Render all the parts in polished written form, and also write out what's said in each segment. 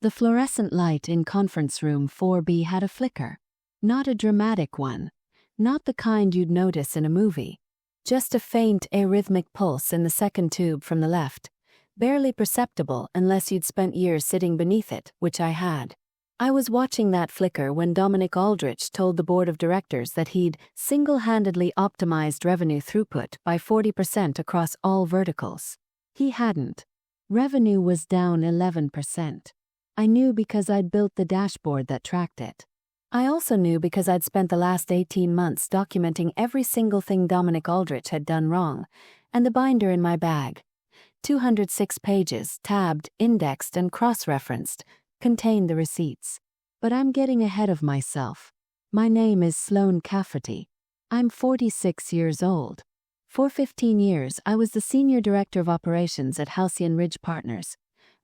The fluorescent light in conference room 4B had a flicker. Not a dramatic one. Not the kind you'd notice in a movie. Just a faint arrhythmic pulse in the second tube from the left. Barely perceptible unless you'd spent years sitting beneath it, which I had. I was watching that flicker when Dominic Aldrich told the board of directors that he'd single-handedly optimized revenue throughput by 40% across all verticals. He hadn't. Revenue was down 11%. I knew because I'd built the dashboard that tracked it. I also knew because I'd spent the last 18 months documenting every single thing Dominic Aldrich had done wrong, and the binder in my bag, 206 pages, tabbed, indexed, and cross-referenced, contained the receipts. But I'm getting ahead of myself. My name is Sloane Cafferty. I'm 46 years old. For 15 years, I was the Senior Director of Operations at Halcyon Ridge Partners,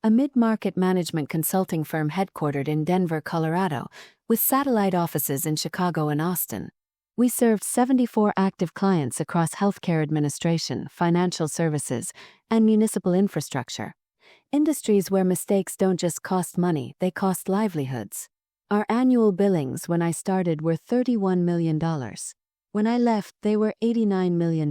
a mid-market management consulting firm headquartered in Denver, Colorado, with satellite offices in Chicago and Austin. We served 74 active clients across healthcare administration, financial services, and municipal infrastructure. Industries where mistakes don't just cost money, they cost livelihoods. Our annual billings when I started were $31 million. When I left, they were $89 million.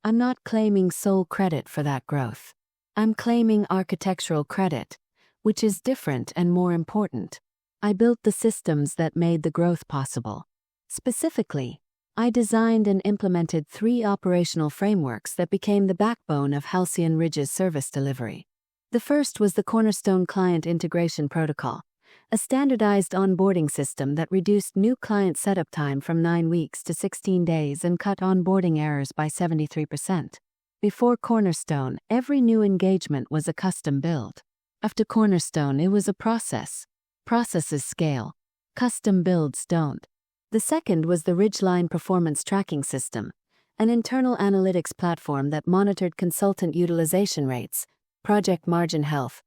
I'm not claiming sole credit for that growth. I'm claiming architectural credit, which is different and more important. I built the systems that made the growth possible. Specifically, I designed and implemented 3 operational frameworks that became the backbone of Halcyon Ridge's service delivery. The first was the Cornerstone Client Integration Protocol, a standardized onboarding system that reduced new client setup time from 9 weeks to 16 days and cut onboarding errors by 73%. Before Cornerstone, every new engagement was a custom build. After Cornerstone, it was a process. Processes scale. Custom builds don't. The second was the Ridgeline Performance Tracking System, an internal analytics platform that monitored consultant utilization rates, project margin health,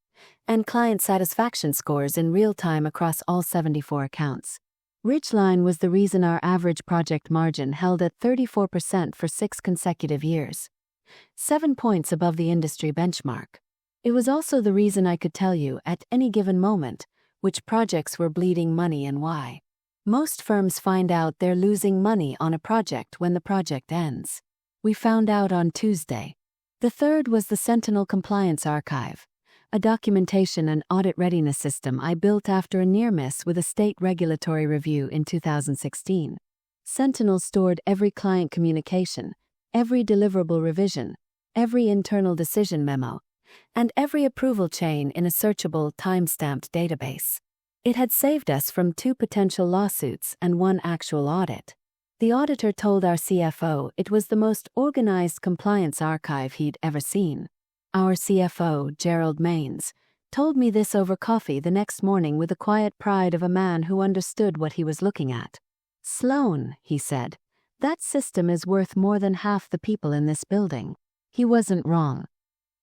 and client satisfaction scores in real time across all 74 accounts. Ridgeline was the reason our average project margin held at 34% for 6 consecutive years. 7 points above the industry benchmark. It was also the reason I could tell you, at any given moment, which projects were bleeding money and why. Most firms find out they're losing money on a project when the project ends. We found out on Tuesday. The third was the Sentinel Compliance Archive, a documentation and audit readiness system I built after a near miss with a state regulatory review in 2016. Sentinel stored every client communication, every deliverable revision, every internal decision memo, and every approval chain in a searchable, time-stamped database. It had saved us from 2 potential lawsuits and 1 actual audit. The auditor told our CFO it was the most organized compliance archive he'd ever seen. Our CFO, Gerald Maines, told me this over coffee the next morning with the quiet pride of a man who understood what he was looking at. "Sloane," he said, "that system is worth more than half the people in this building." He wasn't wrong.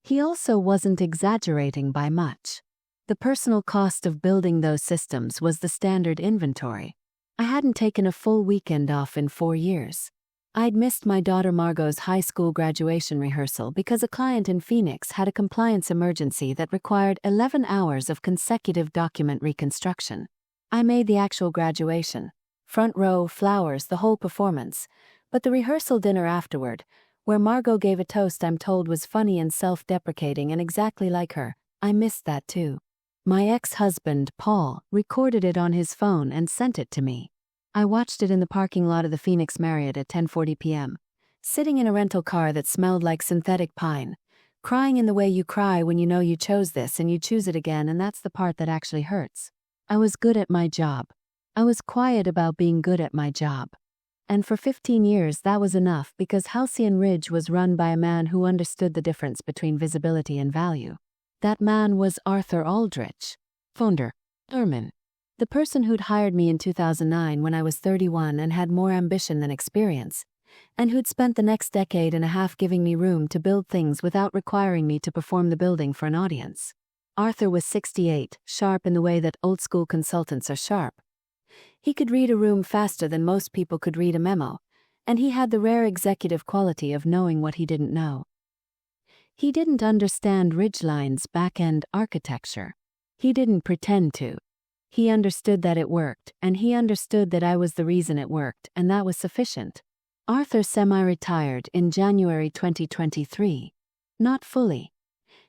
He also wasn't exaggerating by much. The personal cost of building those systems was the standard inventory. I hadn't taken a full weekend off in 4 years. I'd missed my daughter Margot's high school graduation rehearsal because a client in Phoenix had a compliance emergency that required 11 hours of consecutive document reconstruction. I made the actual graduation. Front row, flowers, the whole performance. But the rehearsal dinner afterward, where Margot gave a toast I'm told was funny and self-deprecating and exactly like her, I missed that too. My ex-husband, Paul, recorded it on his phone and sent it to me. I watched it in the parking lot of the Phoenix Marriott at 10:40 p.m., sitting in a rental car that smelled like synthetic pine, crying in the way you cry when you know you chose this and you choose it again, and that's the part that actually hurts. I was good at my job. I was quiet about being good at my job. And for 15 years that was enough because Halcyon Ridge was run by a man who understood the difference between visibility and value. That man was Arthur Aldrich, founder, Erman. The person who'd hired me in 2009 when I was 31 and had more ambition than experience, and who'd spent the next decade and a half giving me room to build things without requiring me to perform the building for an audience. Arthur was 68, sharp in the way that old-school consultants are sharp. He could read a room faster than most people could read a memo, and he had the rare executive quality of knowing what he didn't know. He didn't understand Ridgeline's back-end architecture. He didn't pretend to. He understood that it worked, and he understood that I was the reason it worked, and that was sufficient. Arthur semi-retired in January 2023. Not fully.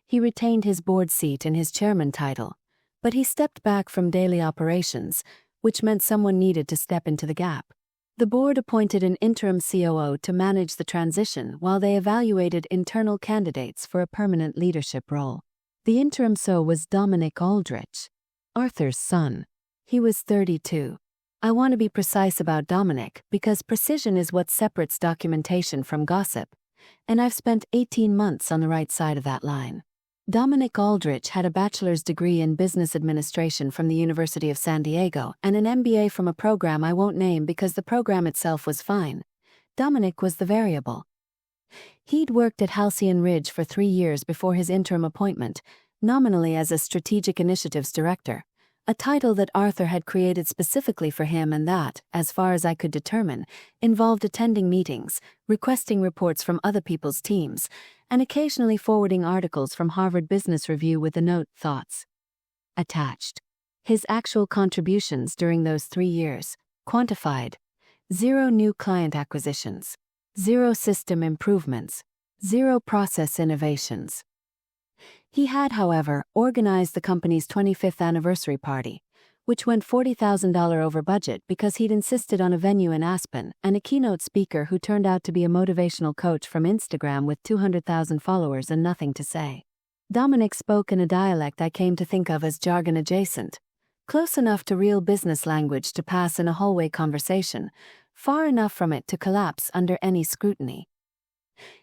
He retained his board seat and his chairman title, but he stepped back from daily operations, which meant someone needed to step into the gap. The board appointed an interim COO to manage the transition while they evaluated internal candidates for a permanent leadership role. The interim COO was Dominic Aldrich, Arthur's son. He was 32. I want to be precise about Dominic because precision is what separates documentation from gossip, and I've spent 18 months on the right side of that line. Dominic Aldrich had a bachelor's degree in business administration from the University of San Diego and an MBA from a program I won't name because the program itself was fine. Dominic was the variable. He'd worked at Halcyon Ridge for 3 years before his interim appointment, nominally as a Strategic Initiatives Director, a title that Arthur had created specifically for him and that, as far as I could determine, involved attending meetings, requesting reports from other people's teams, and occasionally forwarding articles from Harvard Business Review with the note, "Thoughts." attached. His actual contributions during those 3 years, quantified: 0 new client acquisitions, 0 system improvements, 0 process innovations. He had, however, organized the company's 25th anniversary party, which went $40,000 over budget because he'd insisted on a venue in Aspen and a keynote speaker who turned out to be a motivational coach from Instagram with 200,000 followers and nothing to say. Dominic spoke in a dialect I came to think of as jargon adjacent, close enough to real business language to pass in a hallway conversation, far enough from it to collapse under any scrutiny.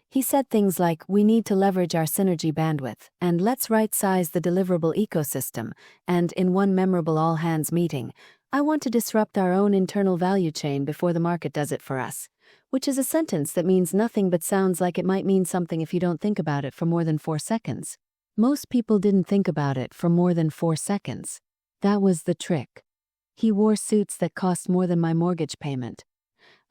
He said things like, "We need to leverage our synergy bandwidth," and "let's right-size the deliverable ecosystem," and in one memorable all-hands meeting, "I want to disrupt our own internal value chain before the market does it for us," which is a sentence that means nothing but sounds like it might mean something if you don't think about it for more than 4 seconds. Most people didn't think about it for more than 4 seconds. That was the trick. He wore suits that cost more than my mortgage payment.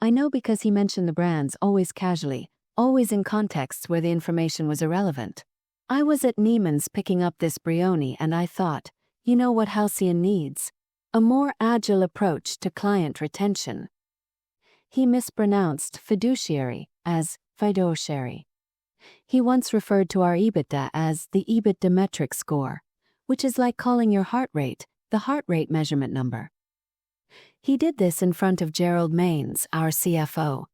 I know because he mentioned the brands always casually, always in contexts where the information was irrelevant. I was at Neiman's picking up this Brioni and I thought, you know what Halcyon needs? A more agile approach to client retention. He mispronounced fiduciary as fiduciary. He once referred to our EBITDA as the EBITDA metric score, which is like calling your heart rate the heart rate measurement number. He did this in front of Gerald Maines, our CFO,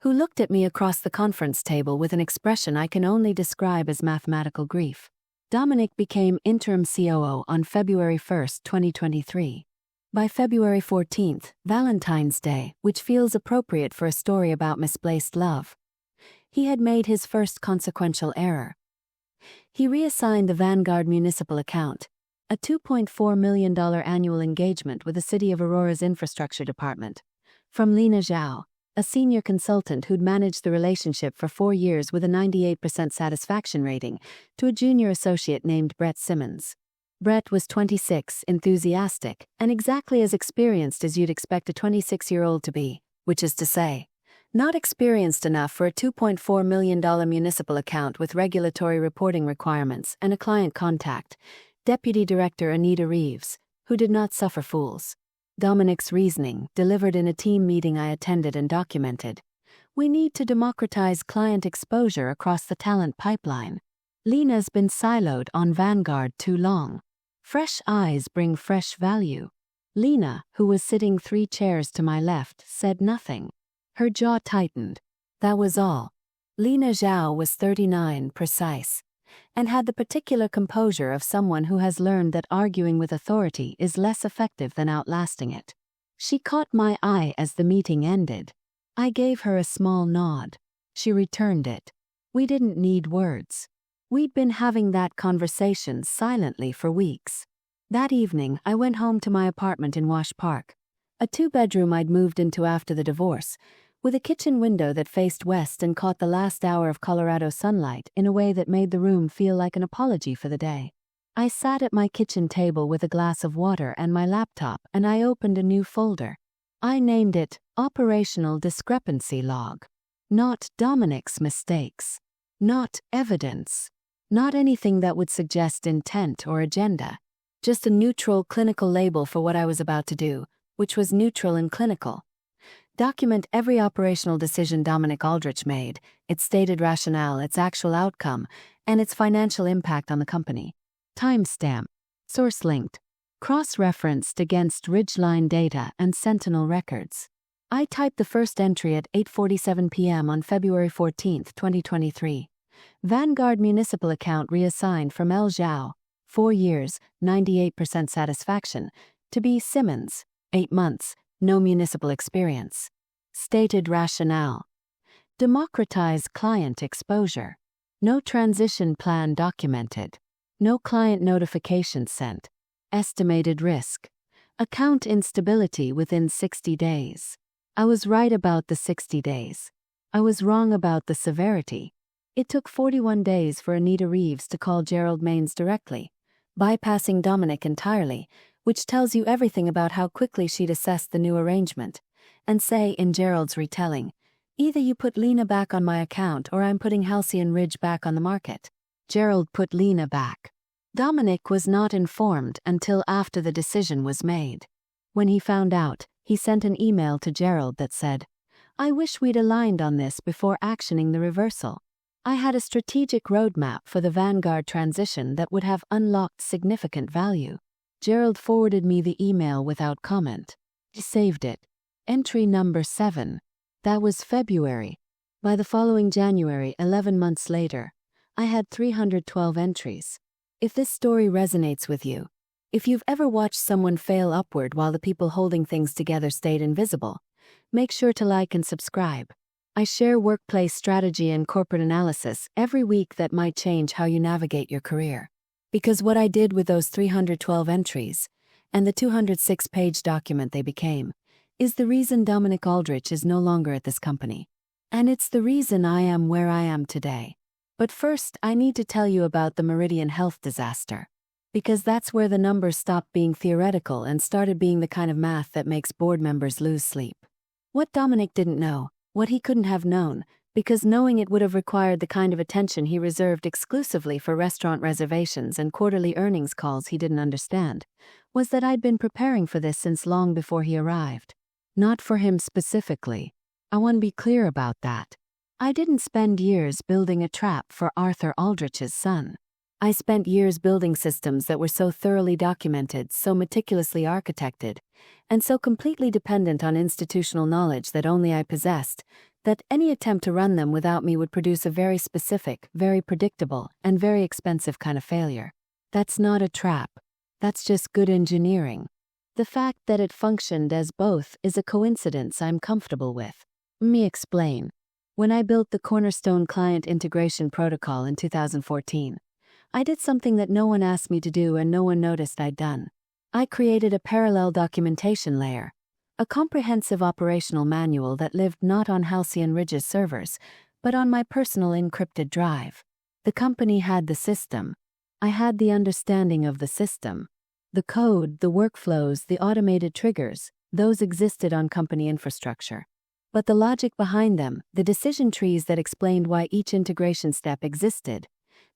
who looked at me across the conference table with an expression I can only describe as mathematical grief. Dominic became interim COO on February 1, 2023. By February 14th, Valentine's Day, which feels appropriate for a story about misplaced love, he had made his first consequential error. He reassigned the Vanguard municipal account, a $2.4 million annual engagement with the City of Aurora's infrastructure department, from Lena Zhao, a senior consultant who'd managed the relationship for 4 years with a 98% satisfaction rating, to a junior associate named Brett Simmons. Brett was 26, enthusiastic, and exactly as experienced as you'd expect a 26-year-old to be, which is to say, not experienced enough for a $2.4 million municipal account with regulatory reporting requirements and a client contact, Deputy Director Anita Reeves, who did not suffer fools. Dominic's reasoning, delivered in a team meeting I attended and documented: we need to democratize client exposure across the talent pipeline. Lena's been siloed on Vanguard too long. Fresh eyes bring fresh value. Lena, who was sitting 3 chairs to my left, said nothing. Her jaw tightened. That was all. Lena Zhao was 39, precise, and had the particular composure of someone who has learned that arguing with authority is less effective than outlasting it. She caught my eye as the meeting ended. I gave her a small nod. She returned it. We didn't need words. We'd been having that conversation silently for weeks. That evening, I went home to my apartment in Wash Park, a 2-bedroom I'd moved into after the divorce, with a kitchen window that faced west and caught the last hour of Colorado sunlight in a way that made the room feel like an apology for the day. I sat at my kitchen table with a glass of water and my laptop, and I opened a new folder. I named it Operational Discrepancy Log. Not Dominic's mistakes. Not evidence. Not anything that would suggest intent or agenda. just a neutral clinical label for what I was about to do, which was neutral and clinical. Document every operational decision Dominic Aldrich made, its stated rationale, its actual outcome, and its financial impact on the company. Timestamp. Source linked. Cross-referenced against Ridgeline data and Sentinel records. I typed the first entry at 8:47 p.m. on February 14, 2023. Vanguard municipal account reassigned from L. Zhao, 4 years, 98% satisfaction, to B. Simmons, 8 months, no municipal experience. Stated rationale. Democratize client exposure. No transition plan documented. No client notification sent. Estimated risk. Account instability within 60 days. I was right about the 60 days. I was wrong about the severity. It took 41 days for Anita Reeves to call Gerald Maines directly, bypassing Dominic entirely, which tells you everything about how quickly she'd assessed the new arrangement, and say in Gerald's retelling, "Either you put Lena back on my account or I'm putting Halcyon Ridge back on the market." Gerald put Lena back. Dominic was not informed until after the decision was made. When he found out, he sent an email to Gerald that said, "I wish we'd aligned on this before actioning the reversal. I had a strategic roadmap for the Vanguard transition that would have unlocked significant value." Gerald forwarded me the email without comment. He saved it. Entry number 7. That was February. By the following January, 11 months later, I had 312 entries. If this story resonates with you, if you've ever watched someone fail upward while the people holding things together stayed invisible, make sure to like and subscribe. I share workplace strategy and corporate analysis every week that might change how you navigate your career. Because what I did with those 312 entries, and the 206-page document they became, is the reason Dominic Aldrich is no longer at this company. And it's the reason I am where I am today. But first, I need to tell you about the Meridian Health disaster. Because that's where the numbers stopped being theoretical and started being the kind of math that makes board members lose sleep. What Dominic didn't know, what he couldn't have known, because knowing it would have required the kind of attention he reserved exclusively for restaurant reservations and quarterly earnings calls he didn't understand, was that I'd been preparing for this since long before he arrived. Not for him specifically. I want to be clear about that. I didn't spend years building a trap for Arthur Aldrich's son. I spent years building systems that were so thoroughly documented, so meticulously architected, and so completely dependent on institutional knowledge that only I possessed, that any attempt to run them without me would produce a very specific, very predictable, and very expensive kind of failure. That's not a trap. That's just good engineering. The fact that it functioned as both is a coincidence I'm comfortable with. Let me explain. When I built the Cornerstone Client Integration Protocol in 2014, I did something that no one asked me to do and no one noticed I'd done. I created a parallel documentation layer, a comprehensive operational manual that lived not on Halcyon Ridge's servers, but on my personal encrypted drive. The company had the system. I had the understanding of the system. The code, the workflows, the automated triggers, those existed on company infrastructure. But the logic behind them, the decision trees that explained why each integration step existed,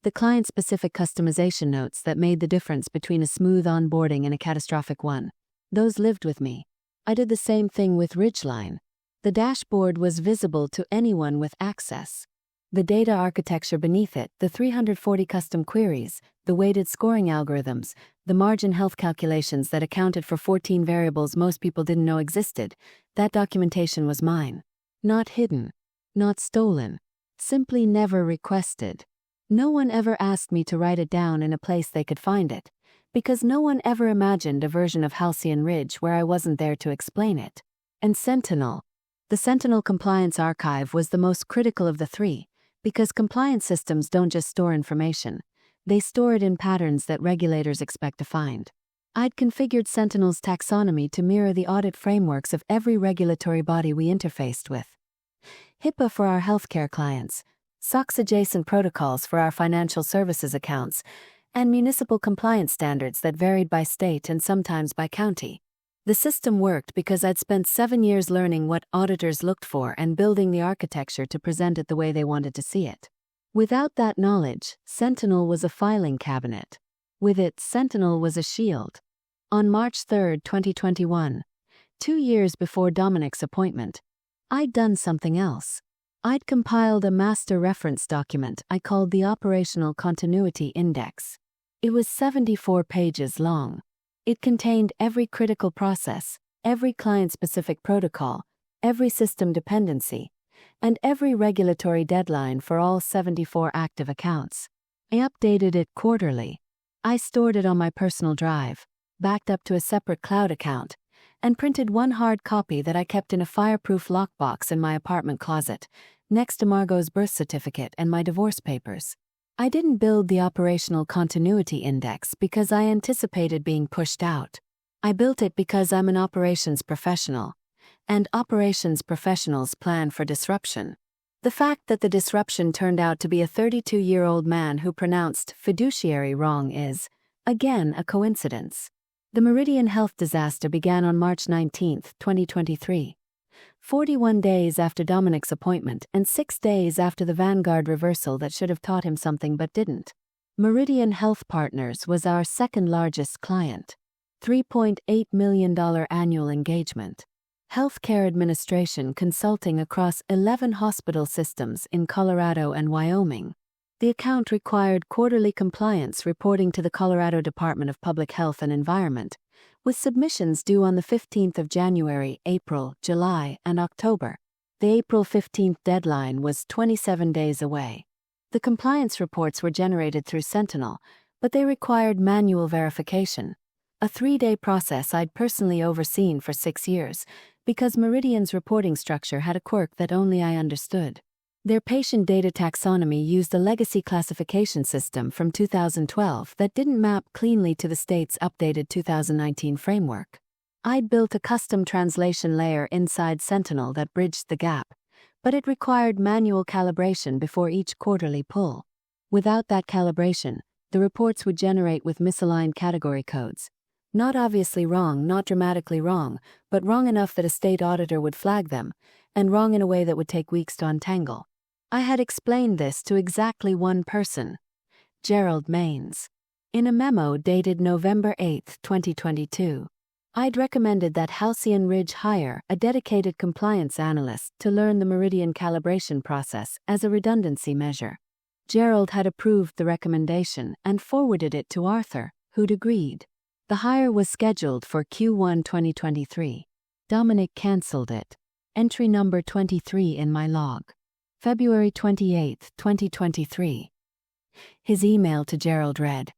the client-specific customization notes that made the difference between a smooth onboarding and a catastrophic one, those lived with me. I did the same thing with Ridgeline. The dashboard was visible to anyone with access. The data architecture beneath it, the 340 custom queries, the weighted scoring algorithms, the margin health calculations that accounted for 14 variables most people didn't know existed, that documentation was mine. Not hidden. Not stolen. Simply never requested. No one ever asked me to write it down in a place they could find it, because no one ever imagined a version of Halcyon Ridge where I wasn't there to explain it. And Sentinel. The Sentinel Compliance Archive was the most critical of the three, because compliance systems don't just store information, they store it in patterns that regulators expect to find. I'd configured Sentinel's taxonomy to mirror the audit frameworks of every regulatory body we interfaced with. HIPAA for our healthcare clients, SOX-adjacent protocols for our financial services accounts, and municipal compliance standards that varied by state and sometimes by county. The system worked because I'd spent 7 years learning what auditors looked for and building the architecture to present it the way they wanted to see it. Without that knowledge, Sentinel was a filing cabinet. With it, Sentinel was a shield. On March 3, 2021, 2 years before Dominic's appointment, I'd done something else. I'd compiled a master reference document I called the Operational Continuity Index. It was 74 pages long. It contained every critical process, every client-specific protocol, every system dependency, and every regulatory deadline for all 74 active accounts. I updated it quarterly. I stored it on my personal drive, backed up to a separate cloud account, and printed one hard copy that I kept in a fireproof lockbox in my apartment closet, next to Margot's birth certificate and my divorce papers. I didn't build the Operational Continuity Index because I anticipated being pushed out. I built it because I'm an operations professional, and operations professionals plan for disruption. The fact that the disruption turned out to be a 32-year-old man who pronounced fiduciary wrong is, again, a coincidence. The Meridian Health disaster began on March 19, 2023. 41 days after Dominic's appointment and 6 days after the Vanguard reversal that should have taught him something but didn't. Meridian Health Partners was our second largest client. $3.8 million annual engagement. Healthcare administration consulting across 11 hospital systems in Colorado and Wyoming. The account required quarterly compliance reporting to the Colorado Department of Public Health and Environment, with submissions due on the 15th of January, April, July, and October. The April 15th deadline was 27 days away. The compliance reports were generated through Sentinel, but they required manual verification, a 3-day process I'd personally overseen for 6 years, because Meridian's reporting structure had a quirk that only I understood. Their patient data taxonomy used a legacy classification system from 2012 that didn't map cleanly to the state's updated 2019 framework. I'd built a custom translation layer inside Sentinel that bridged the gap, but it required manual calibration before each quarterly pull. Without that calibration, the reports would generate with misaligned category codes. Not obviously wrong, not dramatically wrong, but wrong enough that a state auditor would flag them, and wrong in a way that would take weeks to untangle. I had explained this to exactly one person, Gerald Maines. In a memo dated November 8, 2022, I'd recommended that Halcyon Ridge hire a dedicated compliance analyst to learn the Meridian calibration process as a redundancy measure. Gerald had approved the recommendation and forwarded it to Arthur, who'd agreed. The hire was scheduled for Q1 2023. Dominic cancelled it. Entry number 23 in my log. February 28, 2023. His email to Gerald read,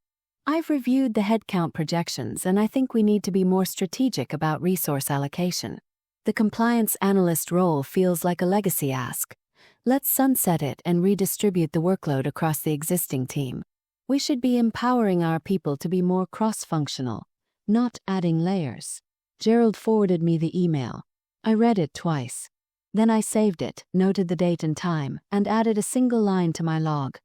"I've reviewed the headcount projections and I think we need to be more strategic about resource allocation. The compliance analyst role feels like a legacy ask. Let's sunset it and redistribute the workload across the existing team. We should be empowering our people to be more cross-functional, not adding layers." Gerald forwarded me the email. I read it twice. Then I saved it, noted the date and time, and added a single line to my log.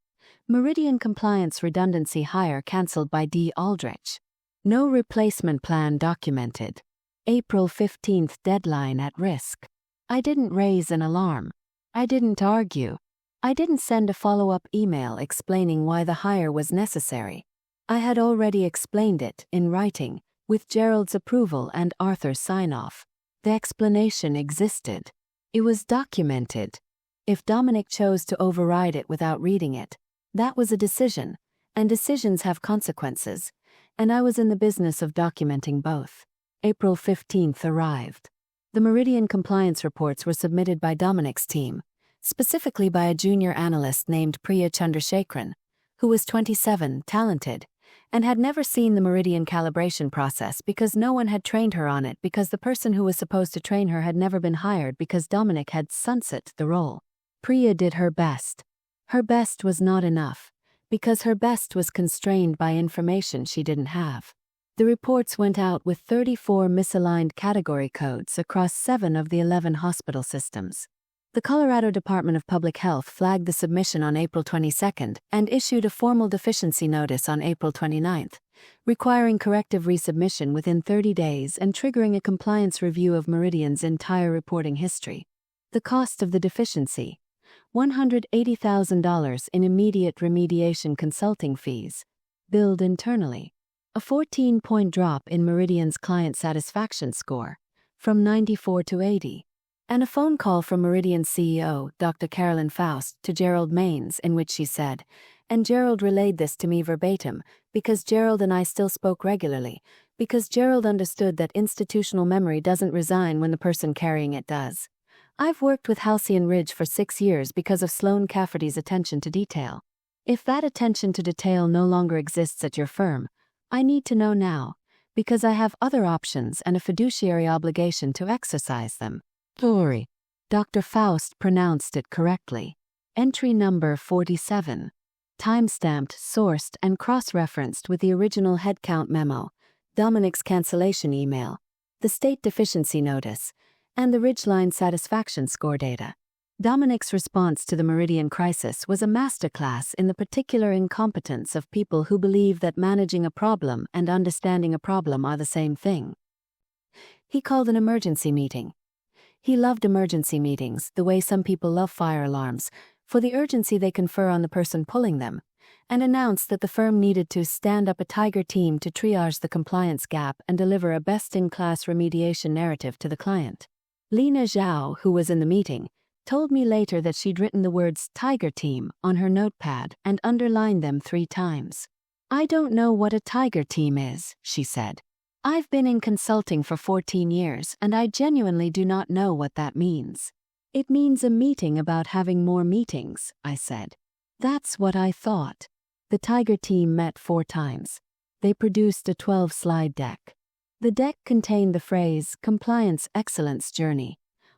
Meridian Compliance Redundancy Hire cancelled by D. Aldrich. No replacement plan documented. April 15th deadline at risk. I didn't raise an alarm. I didn't argue. I didn't send a follow-up email explaining why the hire was necessary. I had already explained it, in writing, with Gerald's approval and Arthur's sign-off. The explanation existed. It was documented. If Dominic chose to override it without reading it, that was a decision, and decisions have consequences, and I was in the business of documenting both. April 15th arrived. The Meridian compliance reports were submitted by Dominic's team, specifically by a junior analyst named Priya Chandrasekharan, who was 27, talented, and had never seen the Meridian calibration process because no one had trained her on it because the person who was supposed to train her had never been hired because Dominic had sunset the role. Priya did her best. Her best was not enough, because her best was constrained by information she didn't have. The reports went out with 34 misaligned category codes across 7 of the 11 hospital systems. The Colorado Department of Public Health flagged the submission on April 22 and issued a formal deficiency notice on April 29, requiring corrective resubmission within 30 days and triggering a compliance review of Meridian's entire reporting history. The cost of the deficiency: $180,000 in immediate remediation consulting fees, billed internally. A 14-point drop in Meridian's client satisfaction score, from 94 to 80. And a phone call from Meridian's CEO, Dr. Carolyn Faust, to Gerald Maines, in which she said, and Gerald relayed this to me verbatim, because Gerald and I still spoke regularly, because Gerald understood that institutional memory doesn't resign when the person carrying it does. I've worked with Halcyon Ridge for 6 years because of Sloane Cafferty's attention to detail. If that attention to detail no longer exists at your firm, I need to know now, because I have other options and a fiduciary obligation to exercise them. Sorry. Dr. Faust pronounced it correctly. Entry number 47. Timestamped, sourced, and cross-referenced with the original headcount memo, Dominic's cancellation email, the state deficiency notice, and the Ridgeline satisfaction score data. Dominic's response to the Meridian crisis was a masterclass in the particular incompetence of people who believe that managing a problem and understanding a problem are the same thing. He called an emergency meeting. He loved emergency meetings, the way some people love fire alarms, for the urgency they confer on the person pulling them, and announced that the firm needed to stand up a tiger team to triage the compliance gap and deliver a best-in-class remediation narrative to the client. Lena Zhao, who was in the meeting, told me later that she'd written the words tiger team on her notepad and underlined them 3 times. I don't know what a tiger team is, she said. I've been in consulting for 14 years and I genuinely do not know what that means. It means a meeting about having more meetings, I said. That's what I thought. The tiger team met 4 times. They produced a 12-slide deck. The deck contained the phrase compliance excellence journey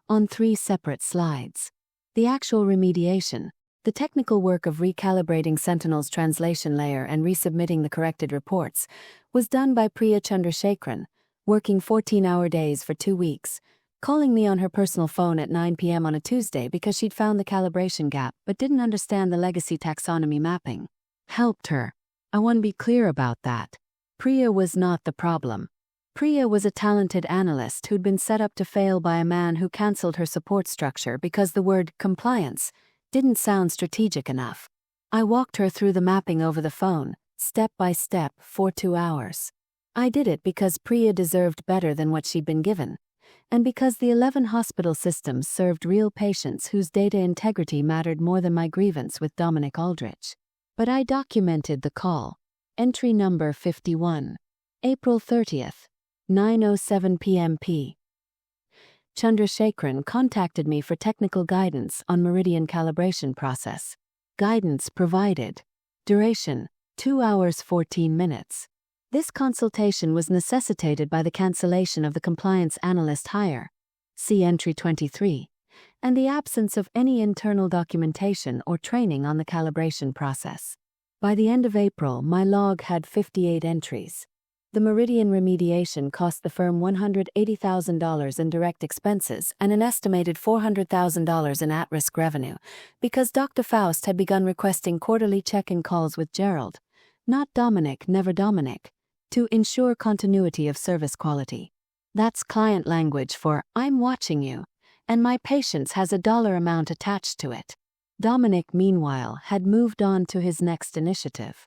on 3 separate slides. The actual remediation, the technical work of recalibrating Sentinel's translation layer and resubmitting the corrected reports, was done by Priya Chandrasekharan, working 14-hour days for 2 weeks, calling me on her personal phone at 9 p.m. on a Tuesday because she'd found the calibration gap but didn't understand the legacy taxonomy mapping. Helped her. I want to be clear about that. Priya was not the problem. Priya was a talented analyst who'd been set up to fail by a man who cancelled her support structure because the word compliance didn't sound strategic enough. I walked her through the mapping over the phone, step by step, for 2 hours. I did it because Priya deserved better than what she'd been given, and because the 11 hospital systems served real patients whose data integrity mattered more than my grievance with Dominic Aldrich. But I documented the call. Entry number 51. April 30th. 9:07 p.m. p. Chandrasekharan contacted me for technical guidance on Meridian calibration process. Guidance provided. Duration, 2 hours 14 minutes. This consultation was necessitated by the cancellation of the compliance analyst hire, see entry 23, and the absence of any internal documentation or training on the calibration process. By the end of April, my log had 58 entries. The Meridian remediation cost the firm $180,000 in direct expenses and an estimated $400,000 in at-risk revenue, because Dr. Faust had begun requesting quarterly check-in calls with Gerald, not Dominic, never Dominic, to ensure continuity of service quality. That's client language for, I'm watching you, and my patience has a dollar amount attached to it. Dominic, meanwhile, had moved on to his next initiative.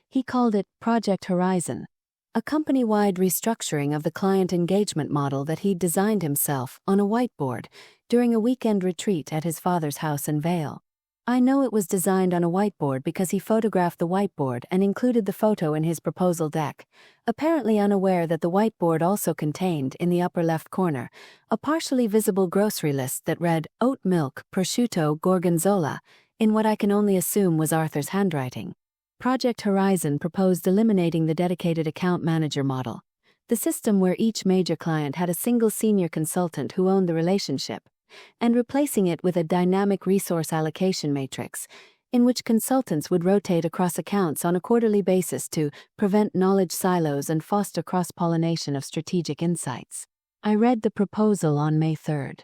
He called it Project Horizon, a company-wide restructuring of the client engagement model that he'd designed himself on a whiteboard during a weekend retreat at his father's house in Vail. I know it was designed on a whiteboard because he photographed the whiteboard and included the photo in his proposal deck, apparently unaware that the whiteboard also contained, in the upper left corner, a partially visible grocery list that read oat milk, prosciutto, gorgonzola, in what I can only assume was Arthur's handwriting. Project Horizon proposed eliminating the dedicated account manager model, the system where each major client had a single senior consultant who owned the relationship, and replacing it with a dynamic resource allocation matrix, in which consultants would rotate across accounts on a quarterly basis to prevent knowledge silos and foster cross-pollination of strategic insights. I read the proposal on May 3rd.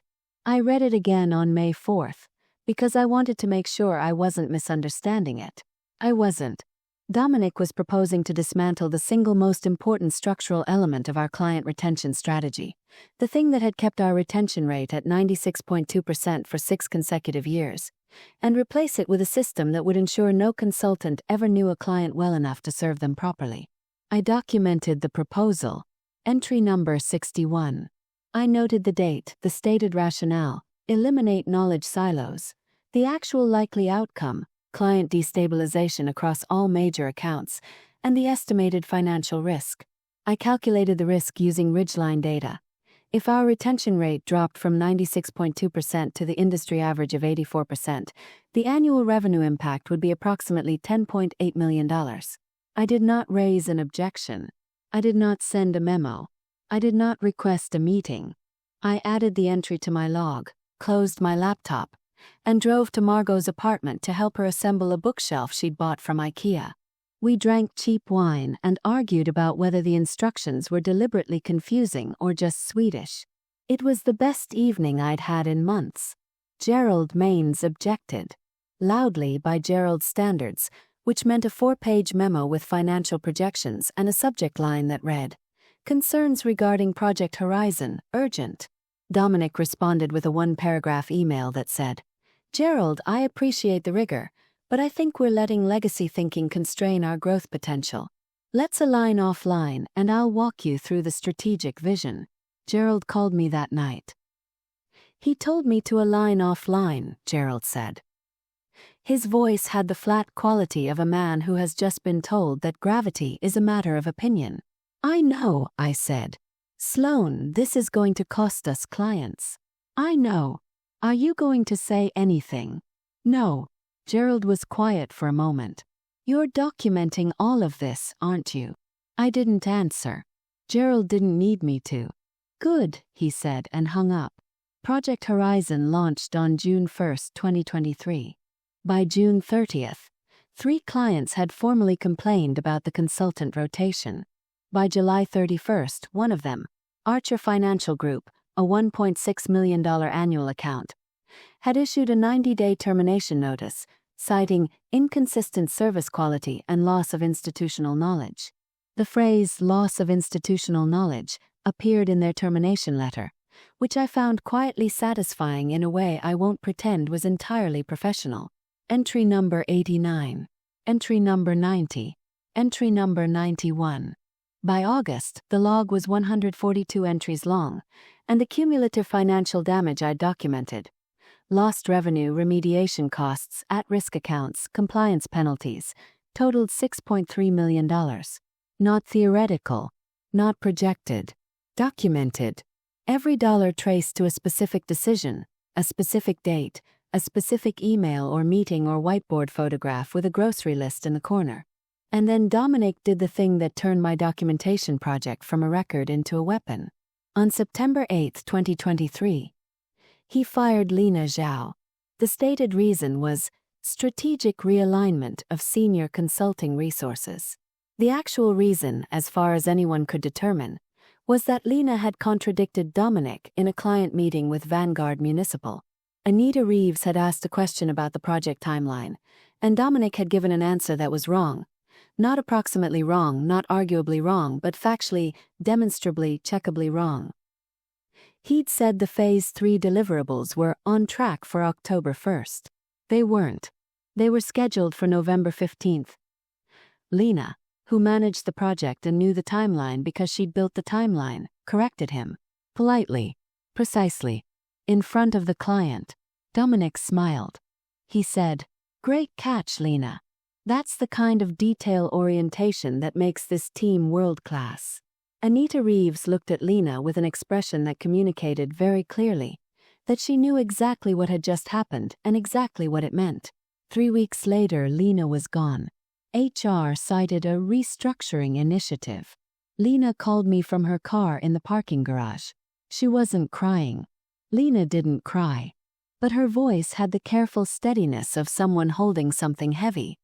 I read it again on May 4th, because I wanted to make sure I wasn't misunderstanding it. I wasn't. Dominic was proposing to dismantle the single most important structural element of our client retention strategy, the thing that had kept our retention rate at 96.2% for 6 consecutive years. and replace it with a system that would ensure no consultant ever knew a client well enough to serve them properly. I documented the proposal. Entry number 61. I noted the date, the stated rationale, eliminate knowledge silos, the actual likely outcome, client destabilization across all major accounts, and the estimated financial risk. I calculated the risk using ridgeline data. If our retention rate dropped from 96.2% to the industry average of 84%, the annual revenue impact would be approximately $10.8 million. I did not raise an objection. I did not send a memo. I did not request a meeting. I added the entry to my log, closed my laptop, and drove to Margot's apartment to help her assemble a bookshelf she'd bought from IKEA. We drank cheap wine and argued about whether the instructions were deliberately confusing or just Swedish. It was the best evening I'd had in months. Gerald Maines objected. Loudly by Gerald's standards, which meant a 4-page memo with financial projections and a subject line that read, "Concerns regarding Project Horizon, urgent." Dominic responded with a 1-paragraph email that said, "Gerald, I appreciate the rigor, but I think we're letting legacy thinking constrain our growth potential. Let's align offline and I'll walk you through the strategic vision." Gerald called me that night. "He told me to align offline," Gerald said. His voice had the flat quality of a man who has just been told that gravity is a matter of opinion. "I know," I said. "Sloan, this is going to cost us clients." "I know. Are you going to say anything?" "No." Gerald was quiet for a moment. "You're documenting all of this, aren't you?" I didn't answer. Gerald didn't need me to. "Good," he said and hung up. Project Horizon launched on June 1, 2023. By June 30th, 3 clients had formally complained about the consultant rotation. By July 31st, one of them, Archer Financial Group, a $1.6 million annual account, had issued a 90-day termination notice, citing inconsistent service quality and loss of institutional knowledge. The phrase "loss of institutional knowledge" appeared in their termination letter, which I found quietly satisfying in a way I won't pretend was entirely professional. Entry number 89. Entry number 90. Entry number 91. By August, the log was 142 entries long, and the cumulative financial damage I documented, lost revenue, remediation costs, at-risk accounts, compliance penalties, totaled $6.3 million. Not theoretical, not projected, documented. Every dollar traced to a specific decision, a specific date, a specific email or meeting or whiteboard photograph with a grocery list in the corner. And then Dominic did the thing that turned my documentation project from a record into a weapon. On September 8, 2023, he fired Lena Zhao. The stated reason was strategic realignment of senior consulting resources. The actual reason, as far as anyone could determine, was that Lena had contradicted Dominic in a client meeting with Vanguard Municipal. Anita Reeves had asked a question about the project timeline, and Dominic had given an answer that was wrong. Not approximately wrong, not arguably wrong, but factually, demonstrably, checkably wrong. He'd said the Phase 3 deliverables were on track for October 1st. They weren't. They were scheduled for November 15th. Lena, who managed the project and knew the timeline because she'd built the timeline, corrected him. Politely. Precisely. In front of the client. Dominic smiled. He said, "Great catch, Lena. That's the kind of detail orientation that makes this team world-class." Anita Reeves looked at Lena with an expression that communicated very clearly that she knew exactly what had just happened and exactly what it meant. 3 weeks later, Lena was gone. HR cited a restructuring initiative. Lena called me from her car in the parking garage. She wasn't crying. Lena didn't cry. But her voice had the careful steadiness of someone holding something heavy.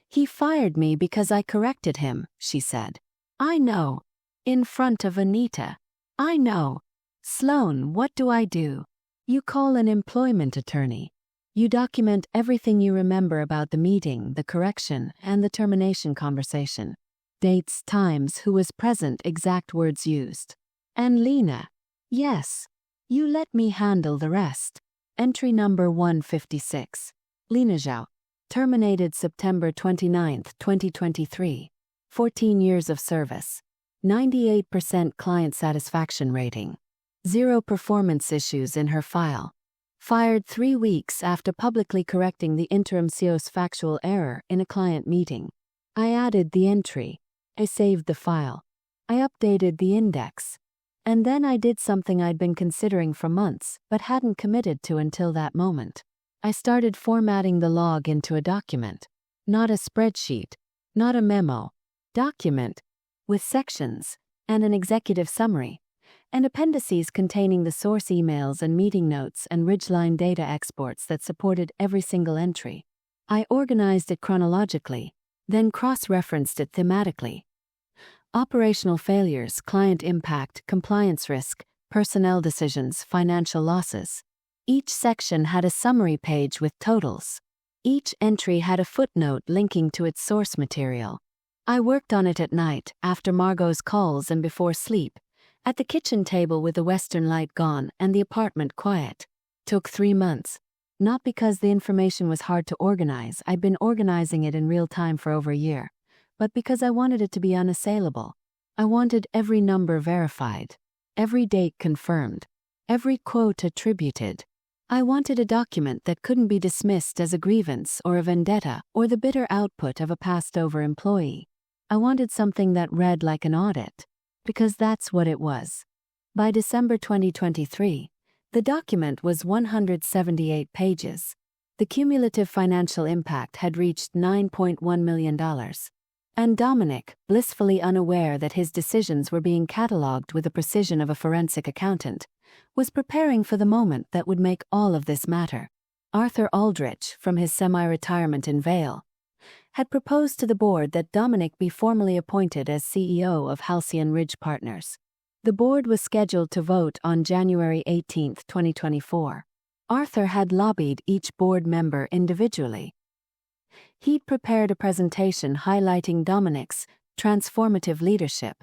"He fired me because I corrected him," she said. "I know. In front of Anita. I know. Sloan, what do I do? You call an employment attorney. You document everything you remember about the meeting, the correction, and the termination conversation. Dates, times, who was present, exact words used. And Lena, yes, you let me handle the rest. Entry number 156. Lina Zhao. Terminated September 29, 2023. 14 years of service. 98% client satisfaction rating. 0 performance issues in her file. Fired 3 weeks after publicly correcting the interim CEO's factual error in a client meeting. I added the entry. I saved the file. I updated the index. And then I did something I'd been considering for months but hadn't committed to until that moment. I started formatting the log into a document. Not a spreadsheet. Not a memo. Document. With sections, and an executive summary, and appendices containing the source emails and meeting notes and Ridgeline data exports that supported every single entry. I organized it chronologically, then cross-referenced it thematically. Operational failures, client impact, compliance risk, personnel decisions, financial losses. Each section had a summary page with totals. Each entry had a footnote linking to its source material. I worked on it at night, after Margot's calls and before sleep, at the kitchen table with the western light gone and the apartment quiet. Took 3 months. Not because the information was hard to organize, I'd been organizing it in real time for over a year, but because I wanted it to be unassailable. I wanted every number verified, every date confirmed, every quote attributed. I wanted a document that couldn't be dismissed as a grievance or a vendetta or the bitter output of a passed-over employee. I wanted something that read like an audit, because that's what it was. By December 2023, the document was 178 pages. The cumulative financial impact had reached $9.1 million. And Dominic, blissfully unaware that his decisions were being catalogued with the precision of a forensic accountant, was preparing for the moment that would make all of this matter. Arthur Aldrich, from his semi-retirement in Vail, had proposed to the board that Dominic be formally appointed as CEO of Halcyon Ridge Partners. The board was scheduled to vote on January 18, 2024. Arthur had lobbied each board member individually. He'd prepared a presentation highlighting Dominic's transformative leadership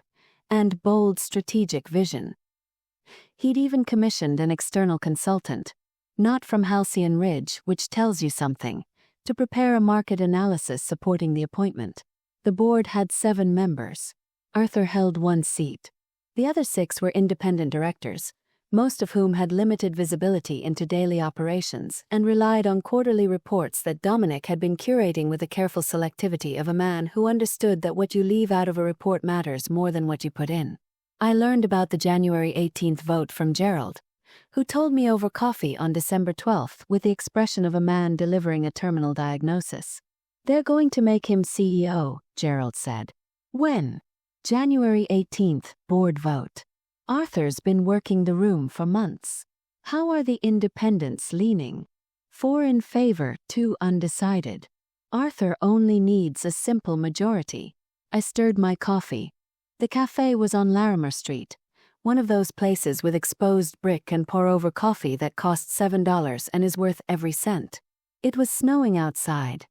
and bold strategic vision. He'd even commissioned an external consultant, not from Halcyon Ridge, which tells you something, to prepare a market analysis supporting the appointment. The board had 7 members. Arthur held 1 seat. The other 6 were independent directors, most of whom had limited visibility into daily operations and relied on quarterly reports that Dominic had been curating with the careful selectivity of a man who understood that what you leave out of a report matters more than what you put in. I learned about the January 18th vote from Gerald, who told me over coffee on December 12th with the expression of a man delivering a terminal diagnosis. "They're going to make him CEO," Gerald said. "When?" "January 18th, board vote." Arthur's been working the room for months. How are the independents leaning? 4 in favor, 2 undecided. Arthur only needs a simple majority. I stirred my coffee. The cafe was on Larimer Street, one of those places with exposed brick and pour-over coffee that costs $7 and is worth every cent. It was snowing outside.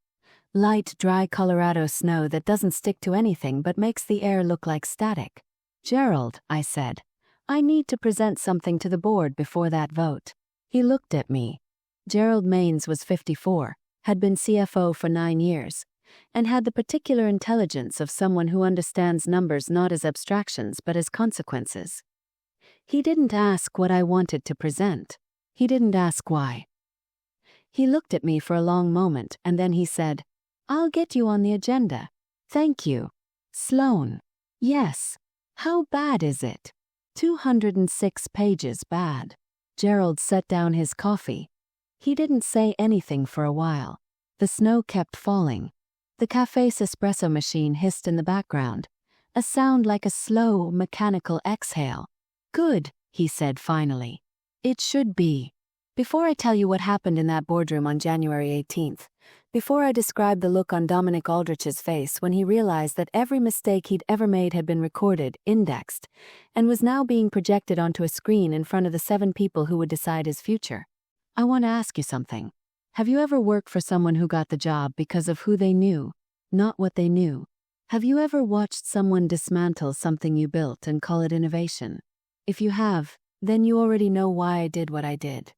Light, dry Colorado snow that doesn't stick to anything but makes the air look like static. "Gerald," I said, "I need to present something to the board before that vote." He looked at me. Gerald Maines was 54, had been CFO for 9 years, and had the particular intelligence of someone who understands numbers not as abstractions but as consequences. He didn't ask what I wanted to present. He didn't ask why. He looked at me for a long moment and then he said, "I'll get you on the agenda. Thank you. Sloan." "Yes. How bad is it?" 206 pages bad. Gerald set down his coffee. He didn't say anything for a while. The snow kept falling. The cafe's espresso machine hissed in the background, a sound like a slow, mechanical exhale. "Good," he said finally. "It should be." Before I tell you what happened in that boardroom on January 18th, before I describe the look on Dominic Aldrich's face when he realized that every mistake he'd ever made had been recorded, indexed, and was now being projected onto a screen in front of the 7 people who would decide his future, I want to ask you something. Have you ever worked for someone who got the job because of who they knew, not what they knew? Have you ever watched someone dismantle something you built and call it innovation? If you have, then you already know why I did what I did.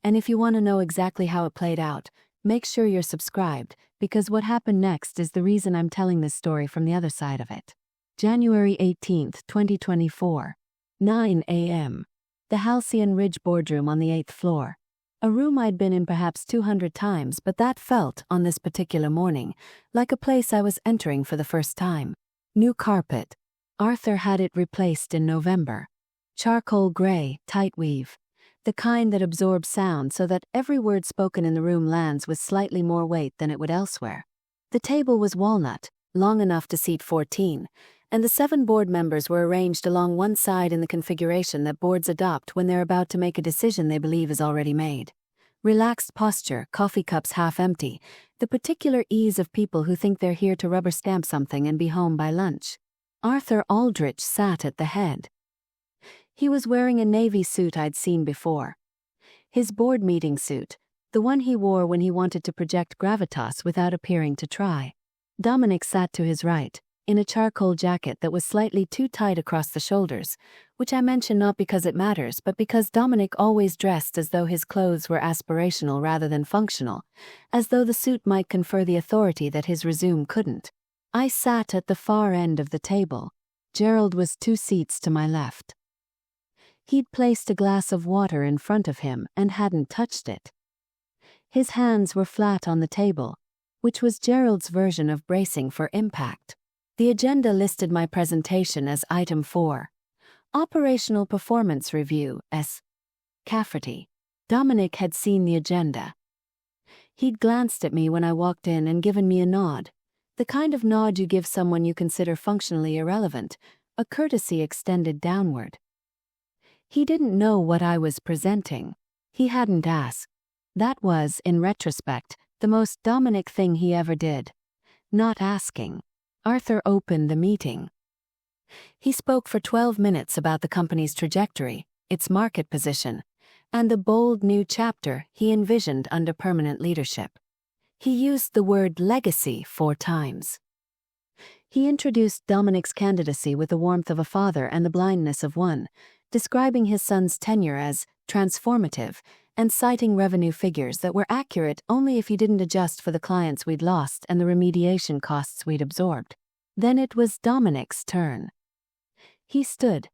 And if you want to know exactly how it played out, make sure you're subscribed, because what happened next is the reason I'm telling this story from the other side of it. January 18th, 2024. 9 a.m. The Halcyon Ridge boardroom on the 8th floor. A room I'd been in perhaps 200 times, but that felt, on this particular morning, like a place I was entering for the first time. New carpet. Arthur had it replaced in November. Charcoal gray, tight weave. The kind that absorbs sound so that every word spoken in the room lands with slightly more weight than it would elsewhere. The table was walnut, long enough to seat 14, and the 7 board members were arranged along one side in the configuration that boards adopt when they're about to make a decision they believe is already made. Relaxed posture, coffee cups half empty, the particular ease of people who think they're here to rubber stamp something and be home by lunch. Arthur Aldrich sat at the head. He was wearing a navy suit I'd seen before. His board meeting suit, the one he wore when he wanted to project gravitas without appearing to try. Dominic sat to his right, in a charcoal jacket that was slightly too tight across the shoulders, which I mention not because it matters, but because Dominic always dressed as though his clothes were aspirational rather than functional, as though the suit might confer the authority that his resume couldn't. I sat at the far end of the table. Gerald was 2 seats to my left. He'd placed a glass of water in front of him and hadn't touched it. His hands were flat on the table, which was Gerald's version of bracing for impact. The agenda listed my presentation as Item 4. Operational Performance Review, S. Cafferty. Dominic had seen the agenda. He'd glanced at me when I walked in and given me a nod. The kind of nod you give someone you consider functionally irrelevant, a courtesy extended downward. He didn't know what I was presenting. He hadn't asked. That was, in retrospect, the most Dominic thing he ever did. Not asking. Arthur opened the meeting. He spoke for 12 minutes about the company's trajectory, its market position, and the bold new chapter he envisioned under permanent leadership. He used the word legacy 4 times. He introduced Dominic's candidacy with the warmth of a father and the blindness of one, describing his son's tenure as transformative and citing revenue figures that were accurate only if you didn't adjust for the clients we'd lost and the remediation costs we'd absorbed. Then it was Dominic's turn. He stood.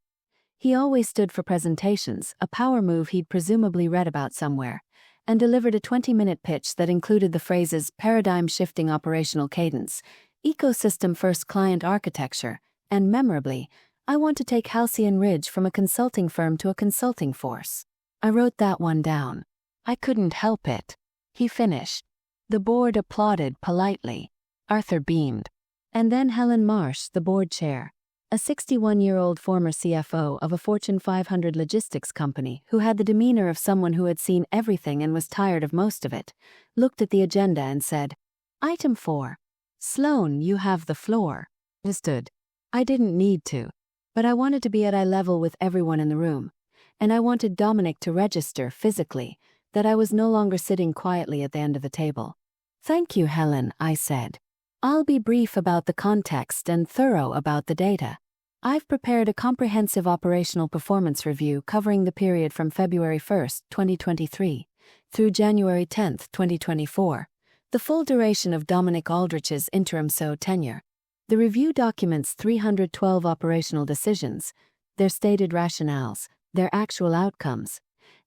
He always stood for presentations, a power move he'd presumably read about somewhere, and delivered a 20-minute pitch that included the phrases paradigm-shifting operational cadence, ecosystem-first client architecture, and memorably, I want to take Halcyon Ridge from a consulting firm to a consulting force. I wrote that one down. I couldn't help it. He finished. The board applauded politely. Arthur beamed. And then Helen Marsh, the board chair, a 61-year-old former CFO of a Fortune 500 logistics company who had the demeanor of someone who had seen everything and was tired of most of it, looked at the agenda and said, Item 4. Sloan, you have the floor. Understood. I didn't need to, but I wanted to be at eye level with everyone in the room. And I wanted Dominic to register physically that I was no longer sitting quietly at the end of the table. Thank you, Helen, I said. I'll be brief about the context and thorough about the data. I've prepared a comprehensive operational performance review covering the period from February 1, 2023, through January 10, 2024, the full duration of Dominic Aldrich's interim SO tenure. The review documents 312 operational decisions, their stated rationales, their actual outcomes,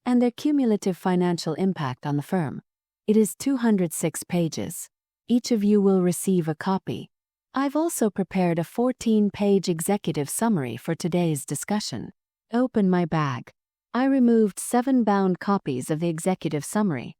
and their cumulative financial impact on the firm. It is 206 pages. Each of you will receive a copy. I've also prepared a 14-page executive summary for today's discussion. Open my bag. I removed 7 bound copies of the executive summary.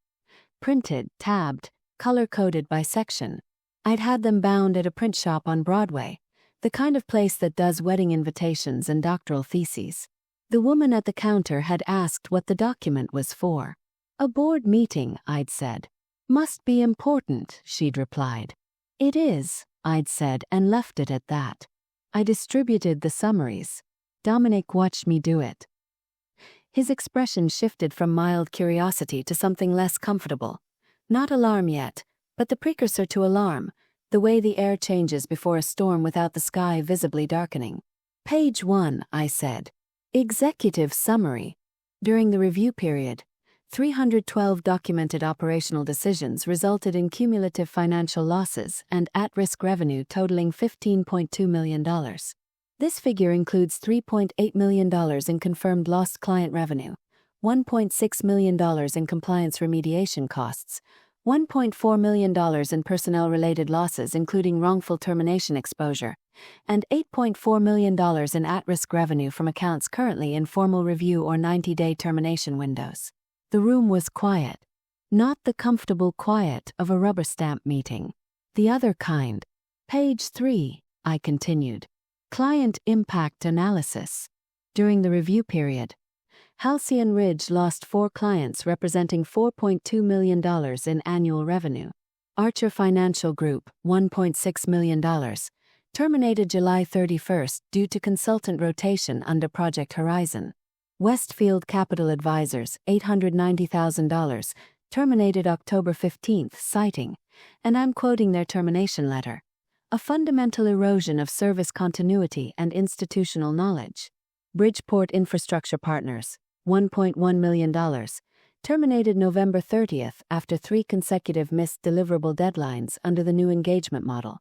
Printed, tabbed, color-coded by section. I'd had them bound at a print shop on Broadway, the kind of place that does wedding invitations and doctoral theses. The woman at the counter had asked what the document was for. A board meeting, I'd said. Must be important, she'd replied. It is, I'd said, and left it at that. I distributed the summaries. Dominic watched me do it. His expression shifted from mild curiosity to something less comfortable. Not alarm yet, but the precursor to alarm, the way the air changes before a storm without the sky visibly darkening. Page 1, I said. Executive summary. During the review period, 312 documented operational decisions resulted in cumulative financial losses and at-risk revenue totaling $15.2 million. This figure includes $3.8 million in confirmed lost client revenue, $1.6 million in compliance remediation costs, $1.4 million in personnel-related losses including wrongful termination exposure, and $8.4 million in at-risk revenue from accounts currently in formal review or 90-day termination windows. The room was quiet. Not the comfortable quiet of a rubber stamp meeting. The other kind. Page 3, I continued. Client impact analysis. During the review period, Halcyon Ridge lost 4 clients representing $4.2 million in annual revenue. Archer Financial Group, $1.6 million, terminated July 31st due to consultant rotation under Project Horizon. Westfield Capital Advisors, $890,000, terminated October 15th, citing, and I'm quoting their termination letter, a fundamental erosion of service continuity and institutional knowledge. Bridgeport Infrastructure Partners, $1.1 million, terminated November 30th after 3 consecutive missed deliverable deadlines under the new engagement model.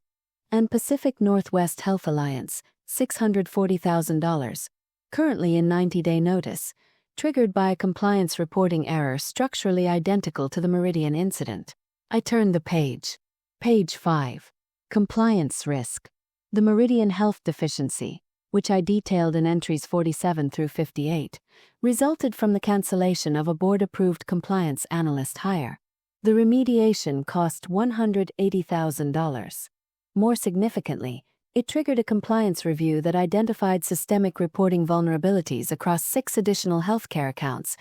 And Pacific Northwest Health Alliance, $640,000, currently in 90-day notice, triggered by a compliance reporting error structurally identical to the Meridian incident. I turned the page. Page 5. Compliance risk. The Meridian health deficiency, which I detailed in entries 47 through 58, resulted from the cancellation of a board-approved compliance analyst hire. The remediation cost $180,000. More significantly, it triggered a compliance review that identified systemic reporting vulnerabilities across 6 additional healthcare accounts,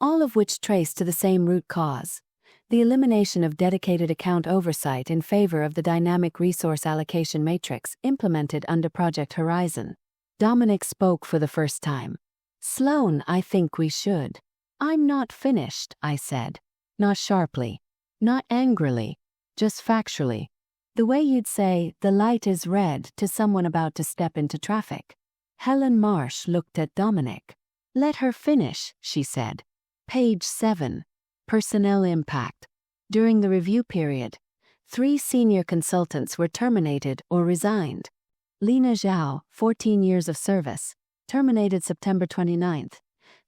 all of which traced to the same root cause: the elimination of dedicated account oversight in favor of the dynamic resource allocation matrix implemented under Project Horizon. Dominic spoke for the first time. "Sloan, I think we should." "I'm not finished," I said. Not sharply, not angrily, just factually. The way you'd say, "the light is red" to someone about to step into traffic. Helen Marsh looked at Dominic. "Let her finish," she said. Page 7. Personnel impact. During the review period, 3 senior consultants were terminated or resigned. Lena Zhao, 14 years of service, terminated September 29th,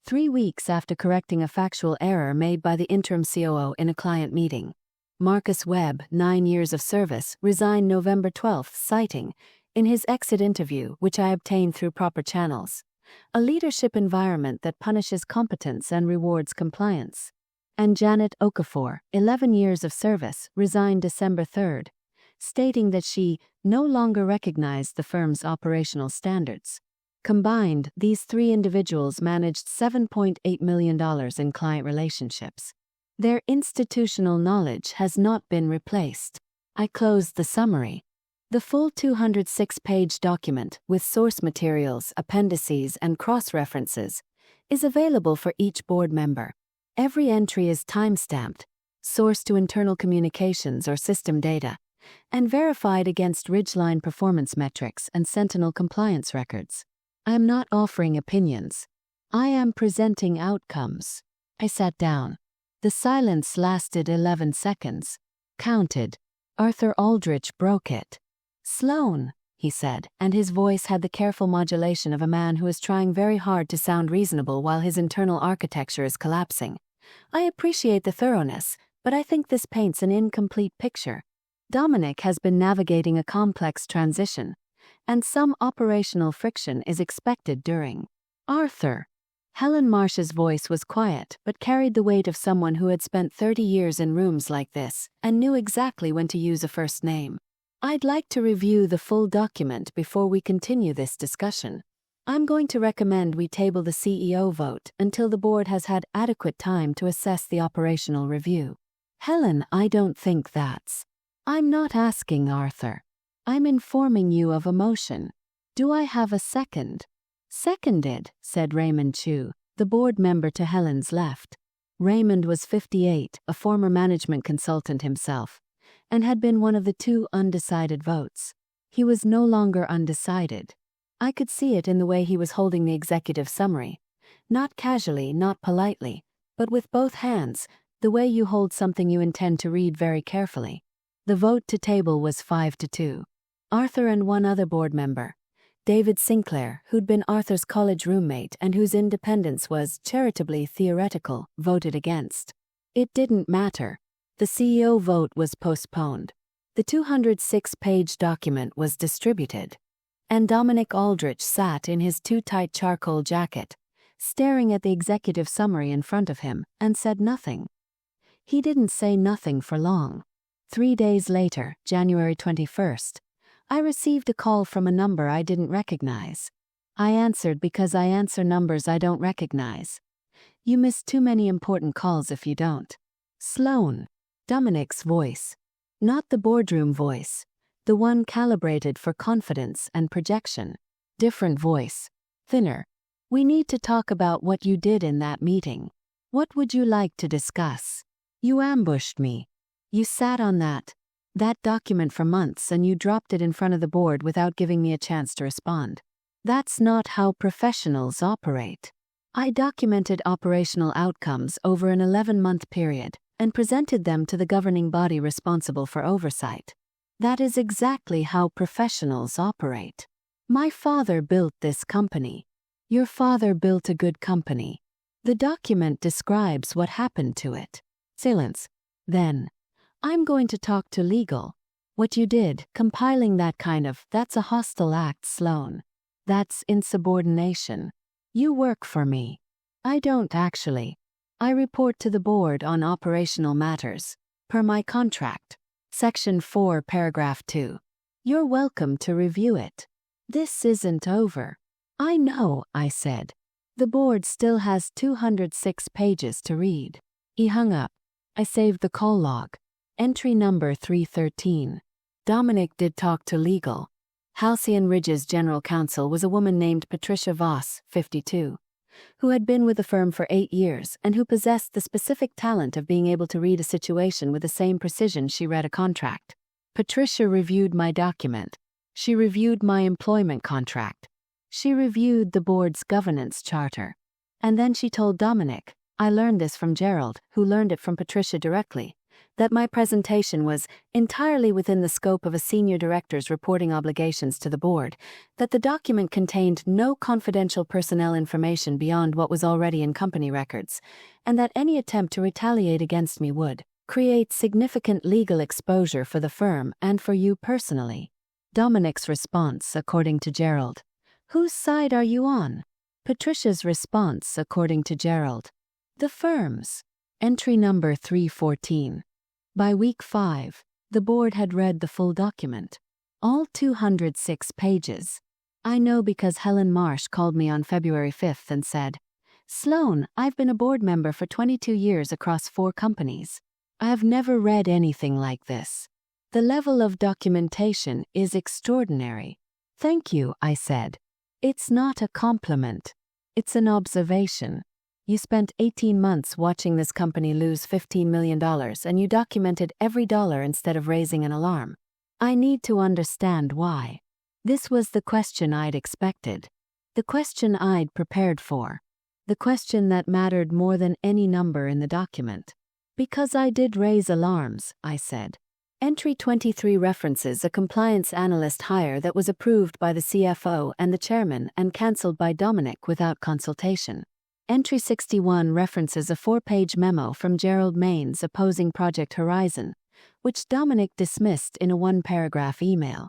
3 weeks after correcting a factual error made by the interim COO in a client meeting. Marcus Webb, 9 years of service, resigned November 12th, citing, in his exit interview, which I obtained through proper channels, a leadership environment that punishes competence and rewards compliance. And Janet Okafor, 11 years of service, resigned December 3rd, stating that she no longer recognized the firm's operational standards. Combined, these 3 individuals managed $7.8 million in client relationships. Their institutional knowledge has not been replaced. I closed the summary. The full 206-page document, with source materials, appendices, and cross-references, is available for each board member. Every entry is time-stamped, sourced to internal communications or system data, and verified against Ridgeline performance metrics and Sentinel compliance records. I am not offering opinions. I am presenting outcomes. I sat down. The silence lasted 11 seconds. Counted. Arthur Aldrich broke it. "Sloan," he said, and his voice had the careful modulation of a man who is trying very hard to sound reasonable while his internal architecture is collapsing. "I appreciate the thoroughness, but I think this paints an incomplete picture. Dominic has been navigating a complex transition, and some operational friction is expected during." "Arthur." Helen Marsh's voice was quiet but carried the weight of someone who had spent 30 years in rooms like this and knew exactly when to use a first name. "I'd like to review the full document before we continue this discussion. I'm going to recommend we table the CEO vote until the board has had adequate time to assess the operational review." "Helen, I don't think that's..." "I'm not asking, Arthur. I'm informing you of a motion. Do I have a second?" "Seconded," said Raymond Chu, the board member to Helen's left. Raymond was 58, a former management consultant himself, and had been one of the 2 undecided votes. He was no longer undecided. I could see it in the way he was holding the executive summary. Not casually, not politely, but with both hands, the way you hold something you intend to read very carefully. The vote to table was 5-2. Arthur and one other board member, David Sinclair, who'd been Arthur's college roommate and whose independence was charitably theoretical, voted against. It didn't matter. The CEO vote was postponed. The 206-page document was distributed. And Dominic Aldrich sat in his too-tight charcoal jacket, staring at the executive summary in front of him, and said nothing. He didn't say nothing for long. 3 days later, January 21st, I received a call from a number I didn't recognize. I answered because I answer numbers I don't recognize. You miss too many important calls if you don't. Sloan. Dominic's voice. Not the boardroom voice. The one calibrated for confidence and projection. Different voice. Thinner. We need to talk about what you did in that meeting. What would you like to discuss? You ambushed me. You sat on that document for months and you dropped it in front of the board without giving me a chance to respond. That's not how professionals operate. I documented operational outcomes over an 11-month period and presented them to the governing body responsible for oversight. That is exactly how professionals operate. My father built this company. Your father built a good company. The document describes what happened to it. Silence. Then, I'm going to talk to legal. What you did, compiling that's a hostile act, Sloan. That's insubordination. You work for me. I don't actually. I report to the board on operational matters, per my contract. Section 4, paragraph 2. You're welcome to review it. This isn't over. I know, I said. The board still has 206 pages to read. He hung up. I saved the call log. Entry number 313. Dominic did talk to legal. Halcyon Ridge's general counsel was a woman named Patricia Voss, 52, who had been with the firm for 8 years and who possessed the specific talent of being able to read a situation with the same precision she read a contract. Patricia reviewed my document. She reviewed my employment contract. She reviewed the board's governance charter. And then she told Dominic, I learned this from Gerald, who learned it from Patricia directly, that my presentation was entirely within the scope of a senior director's reporting obligations to the board, that the document contained no confidential personnel information beyond what was already in company records, and that any attempt to retaliate against me would create significant legal exposure for the firm and for you personally. Dominic's response, according to Gerald. Whose side are you on? Patricia's response, according to Gerald. The firm's. Entry number 314. By week 5, the board had read the full document. All 206 pages. I know because Helen Marsh called me on February 5th and said, Sloan, I've been a board member for 22 years across 4 companies. I have never read anything like this. The level of documentation is extraordinary. Thank you, I said. It's not a compliment. It's an observation. You spent 18 months watching this company lose $15 million and you documented every dollar instead of raising an alarm. I need to understand why. This was the question I'd expected. The question I'd prepared for. The question that mattered more than any number in the document. Because I did raise alarms, I said. Entry 23 references a compliance analyst hire that was approved by the CFO and the chairman and cancelled by Dominic without consultation. Entry 61 references a 4-page memo from Gerald Maines opposing Project Horizon, which Dominic dismissed in a 1-paragraph email.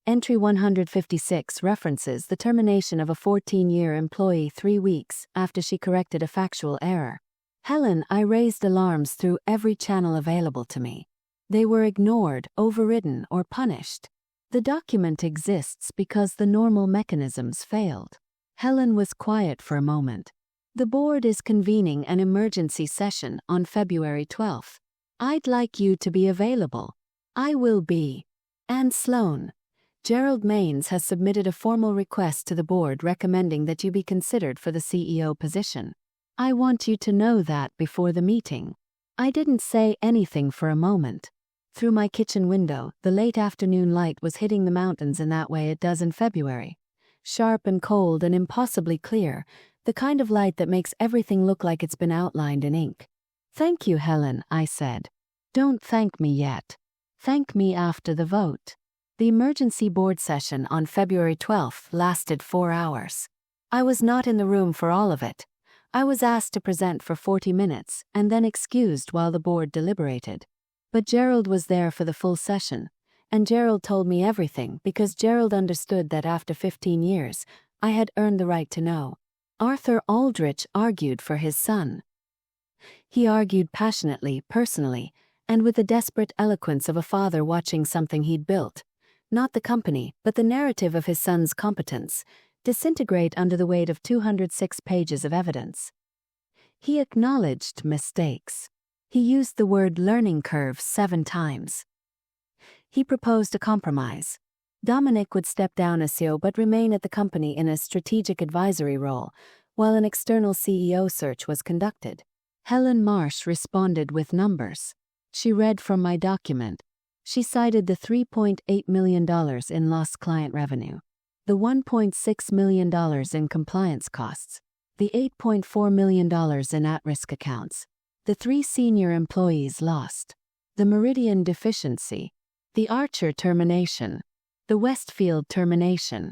Entry 156 references the termination of a 14-year employee 3 weeks after she corrected a factual error. Helen, I raised alarms through every channel available to me. They were ignored, overridden, or punished. The document exists because the normal mechanisms failed. Helen was quiet for a moment. The board is convening an emergency session on February 12th. I'd like you to be available. I will be. And Sloan. Gerald Maines has submitted a formal request to the board recommending that you be considered for the CEO position. I want you to know that before the meeting. I didn't say anything for a moment. Through my kitchen window, the late afternoon light was hitting the mountains in that way it does in February. Sharp and cold and impossibly clear, The kind of light that makes everything look like it's been outlined in ink. "Thank you, Helen," I said. "Don't thank me yet. Thank me after the vote." The emergency board session on February 12th lasted 4 hours. I was not in the room for all of it. I was asked to present for 40 minutes and then excused while the board deliberated. But Gerald was there for the full session, and Gerald told me everything because Gerald understood that after 15 years, I had earned the right to know. Arthur Aldrich argued for his son. He argued passionately, personally, and with the desperate eloquence of a father watching something he'd built, not the company, but the narrative of his son's competence, disintegrate under the weight of 206 pages of evidence. He acknowledged mistakes. He used the word learning curve 7 times. He proposed a compromise. Dominic would step down as CEO but remain at the company in a strategic advisory role, while an external CEO search was conducted. Helen Marsh responded with numbers. She read from my document. She cited the $3.8 million in lost client revenue, the $1.6 million in compliance costs, the $8.4 million in at-risk accounts, the 3 senior employees lost, the Meridian deficiency, the Archer termination, the Westfield termination.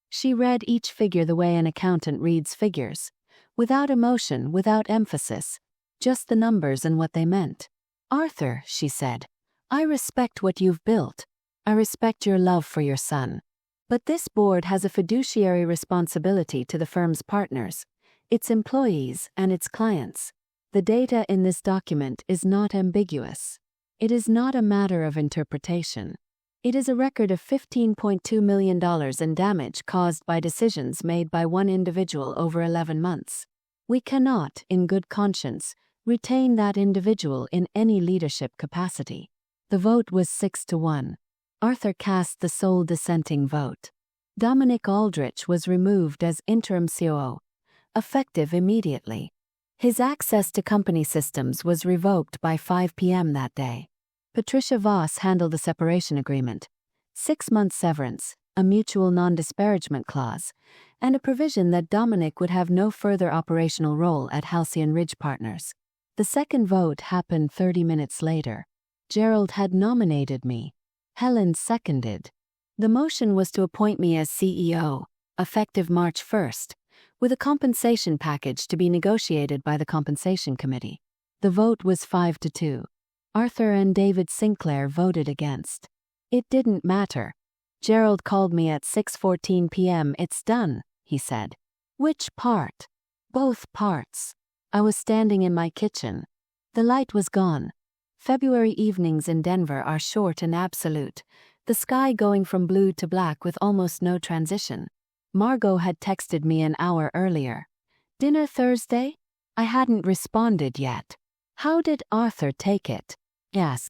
She read each figure the way an accountant reads figures, without emotion, without emphasis, just the numbers and what they meant. "Arthur," she said, "I respect what you've built. I respect your love for your son. But this board has a fiduciary responsibility to the firm's partners, its employees, and its clients. The data in this document is not ambiguous. It is not a matter of interpretation. It is a record of $15.2 million in damage caused by decisions made by one individual over 11 months. We cannot, in good conscience, retain that individual in any leadership capacity." The vote was 6-1. Arthur cast the sole dissenting vote. Dominic Aldrich was removed as interim COO, effective immediately. His access to company systems was revoked by 5 p.m. that day. Patricia Voss handled the separation agreement, 6-month severance, a mutual non-disparagement clause, and a provision that Dominic would have no further operational role at Halcyon Ridge Partners. The second vote happened 30 minutes later. Gerald had nominated me. Helen seconded. The motion was to appoint me as CEO, effective March 1st, with a compensation package to be negotiated by the Compensation Committee. The vote was 5-2. Arthur and David Sinclair voted against. It didn't matter. Gerald called me at 6:14 p.m. "It's done," he said. "Which part?" "Both parts." I was standing in my kitchen. The light was gone. February evenings in Denver are short and absolute, the sky going from blue to black with almost no transition. Margot had texted me an hour earlier. "Dinner Thursday?" I hadn't responded yet. "How did Arthur take it?" Yes.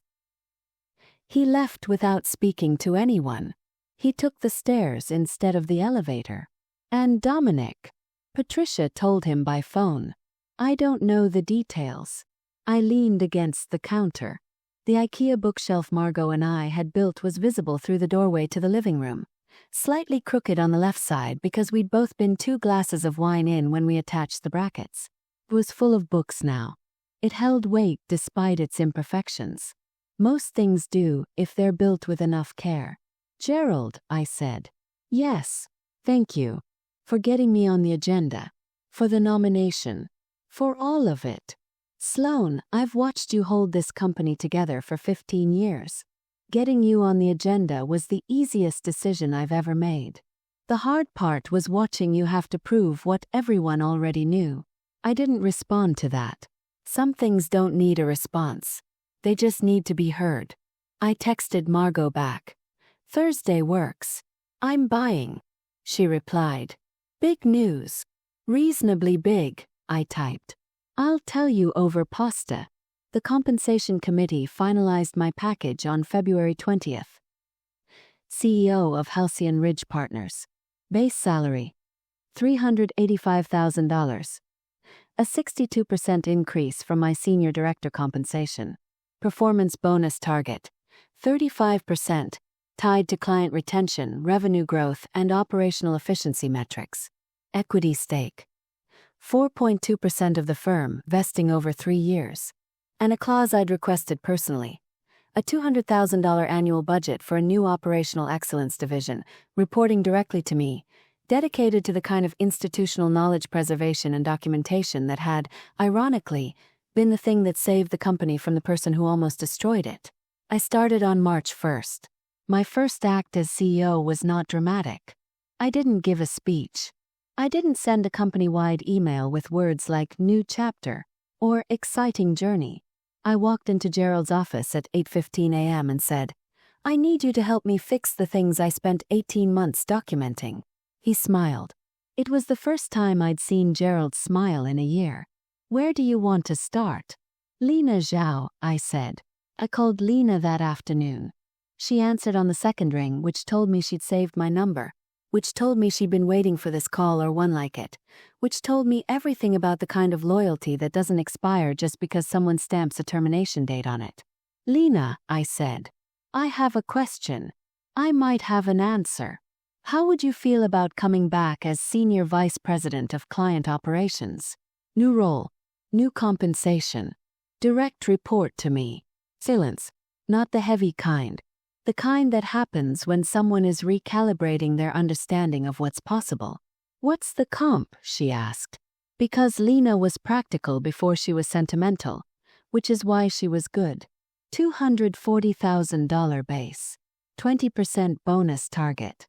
He left without speaking to anyone. He took the stairs instead of the elevator. And Dominic? Patricia told him by phone. I don't know the details. I leaned against the counter. The IKEA bookshelf Margot and I had built was visible through the doorway to the living room, slightly crooked on the left side because we'd both been 2 glasses of wine in when we attached the brackets. It was full of books now. It held weight despite its imperfections. Most things do if they're built with enough care. "Gerald," I said. "Yes, thank you. For getting me on the agenda. For the nomination. For all of it. Sloan, I've watched you hold this company together for 15 years. Getting you on the agenda was the easiest decision I've ever made. The hard part was watching you have to prove what everyone already knew. I didn't respond to that. Some things don't need a response. They just need to be heard." I texted Margot back. "Thursday works. I'm buying." She replied. "Big news." "Reasonably big," I typed. "I'll tell you over pasta." The Compensation Committee finalized my package on February 20th. CEO of Halcyon Ridge Partners. Base salary, $385,000. A 62% increase from my senior director compensation. Performance bonus target, 35%, tied to client retention, revenue growth, and operational efficiency metrics. Equity stake, 4.2% of the firm, vesting over 3 years. And a clause I'd requested personally. A $200,000 annual budget for a new operational excellence division, reporting directly to me, dedicated to the kind of institutional knowledge preservation and documentation that had, ironically, been the thing that saved the company from the person who almost destroyed it. I started on March 1st. My first act as CEO was not dramatic. I didn't give a speech. I didn't send a company-wide email with words like new chapter or exciting journey. I walked into Gerald's office at 8:15 a.m. and said, "I need you to help me fix the things I spent 18 months documenting." He smiled. It was the first time I'd seen Gerald smile in a year. "Where do you want to start?" "Lena Zhao," I said. I called Lena that afternoon. She answered on the second ring, which told me she'd saved my number, which told me she'd been waiting for this call or one like it, which told me everything about the kind of loyalty that doesn't expire just because someone stamps a termination date on it. "Lena," I said, "I have a question. I might have an answer. How would you feel about coming back as Senior Vice President of Client Operations? New role, new compensation, direct report to me." Silence, not the heavy kind. The kind that happens when someone is recalibrating their understanding of what's possible. "What's the comp?" she asked. Because Lena was practical before she was sentimental, which is why she was good. $240,000 base, 20% bonus target.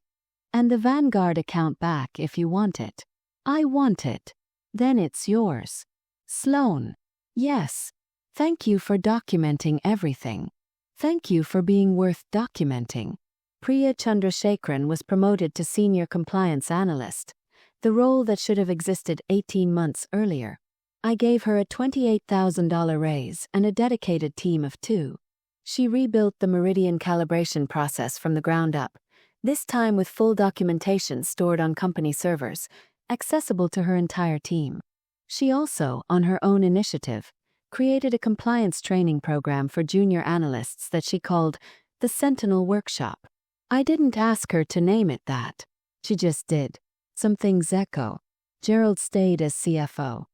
And the Vanguard account back if you want it. "I want it. Then it's yours." Sloan. "Yes. Thank you for documenting everything. Thank you for being worth documenting." Priya Chandrasekharan was promoted to Senior Compliance Analyst, the role that should have existed 18 months earlier. I gave her a $28,000 raise and a dedicated team of 2. She rebuilt the Meridian calibration process from the ground up, this time with full documentation stored on company servers, accessible to her entire team. She also, on her own initiative, created a compliance training program for junior analysts that she called the Sentinel Workshop. I didn't ask her to name it that. She just did. Some things echo. Gerald stayed as CFO.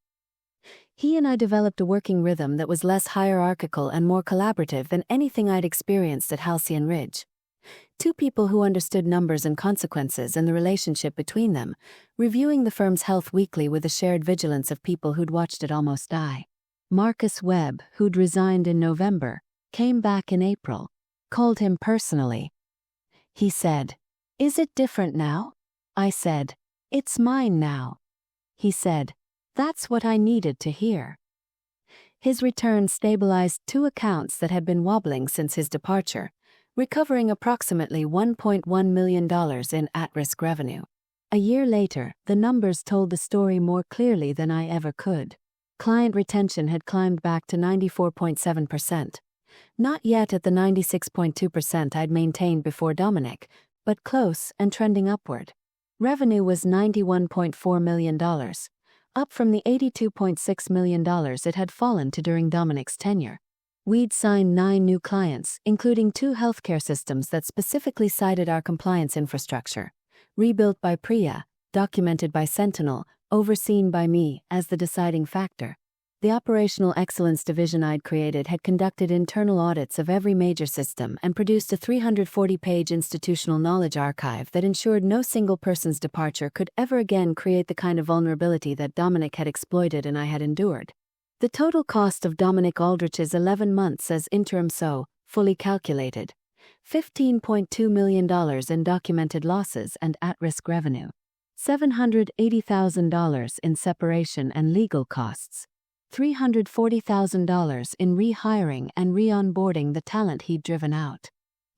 He and I developed a working rhythm that was less hierarchical and more collaborative than anything I'd experienced at Halcyon Ridge. 2 people who understood numbers and consequences and the relationship between them, reviewing the firm's health weekly with the shared vigilance of people who'd watched it almost die. Marcus Webb, who'd resigned in November, came back in April, called him personally. He said, "Is it different now?" I said, "It's mine now." He said, "That's what I needed to hear." His return stabilized 2 accounts that had been wobbling since his departure, recovering approximately $1.1 million in at-risk revenue. A year later, the numbers told the story more clearly than I ever could. Client retention had climbed back to 94.7%. Not yet at the 96.2% I'd maintained before Dominic, but close and trending upward. Revenue was $91.4 million, up from the $82.6 million it had fallen to during Dominic's tenure. We'd signed 9 new clients, including 2 healthcare systems that specifically cited our compliance infrastructure, rebuilt by Priya, documented by Sentinel, overseen by me as the deciding factor. The operational excellence division I'd created had conducted internal audits of every major system and produced a 340-page institutional knowledge archive that ensured no single person's departure could ever again create the kind of vulnerability that Dominic had exploited and I had endured. The total cost of Dominic Aldrich's 11 months as interim SO, fully calculated, $15.2 million in documented losses and at-risk revenue. $780,000 in separation and legal costs, $340,000 in rehiring and re-onboarding the talent he'd driven out,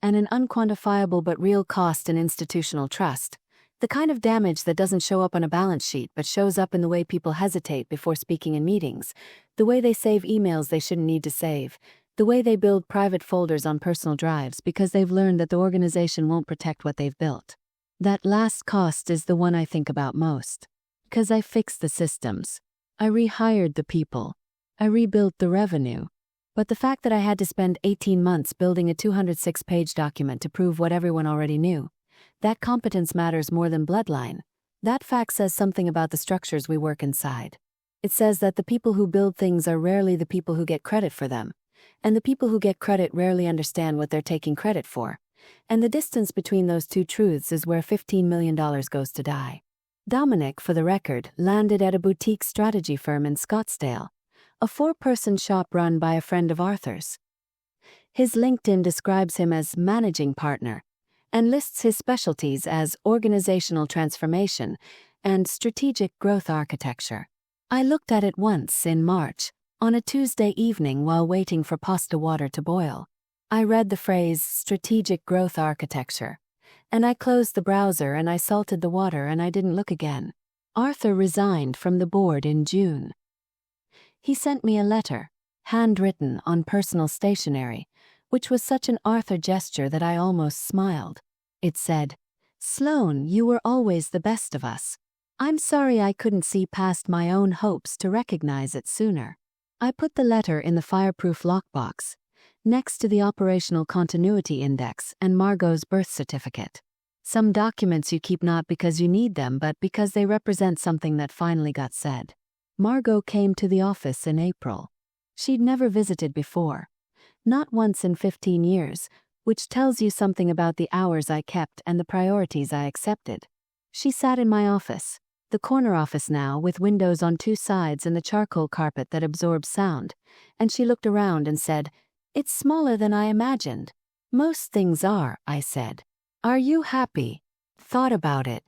and an unquantifiable but real cost in institutional trust, the kind of damage that doesn't show up on a balance sheet but shows up in the way people hesitate before speaking in meetings, the way they save emails they shouldn't need to save, the way they build private folders on personal drives because they've learned that the organization won't protect what they've built. That last cost is the one I think about most. Because I fixed the systems. I rehired the people. I rebuilt the revenue. But the fact that I had to spend 18 months building a 206-page document to prove what everyone already knew, that competence matters more than bloodline. That fact says something about the structures we work inside. It says that the people who build things are rarely the people who get credit for them, and the people who get credit rarely understand what they're taking credit for, and the distance between those two truths is where $15 million goes to die. Dominic, for the record, landed at a boutique strategy firm in Scottsdale, a 4-person shop run by a friend of Arthur's. His LinkedIn describes him as managing partner and lists his specialties as organizational transformation and strategic growth architecture. I looked at it once in March, on a Tuesday evening while waiting for pasta water to boil. I read the phrase strategic growth architecture, and I closed the browser and I salted the water and I didn't look again. Arthur resigned from the board in June. He sent me a letter, handwritten on personal stationery, which was such an Arthur gesture that I almost smiled. It said, "Sloan, you were always the best of us. I'm sorry I couldn't see past my own hopes to recognize it sooner." I put the letter in the fireproof lockbox, next to the Operational Continuity Index and Margot's birth certificate. Some documents you keep not because you need them but because they represent something that finally got said. Margot came to the office in April. She'd never visited before, not once in 15 years, which tells you something about the hours I kept and the priorities I accepted. She sat in my office, the corner office now, with windows on 2 sides and the charcoal carpet that absorbs sound, and she looked around and said, "It's smaller than I imagined." "Most things are," I said. "Are you happy?" "Thought about it."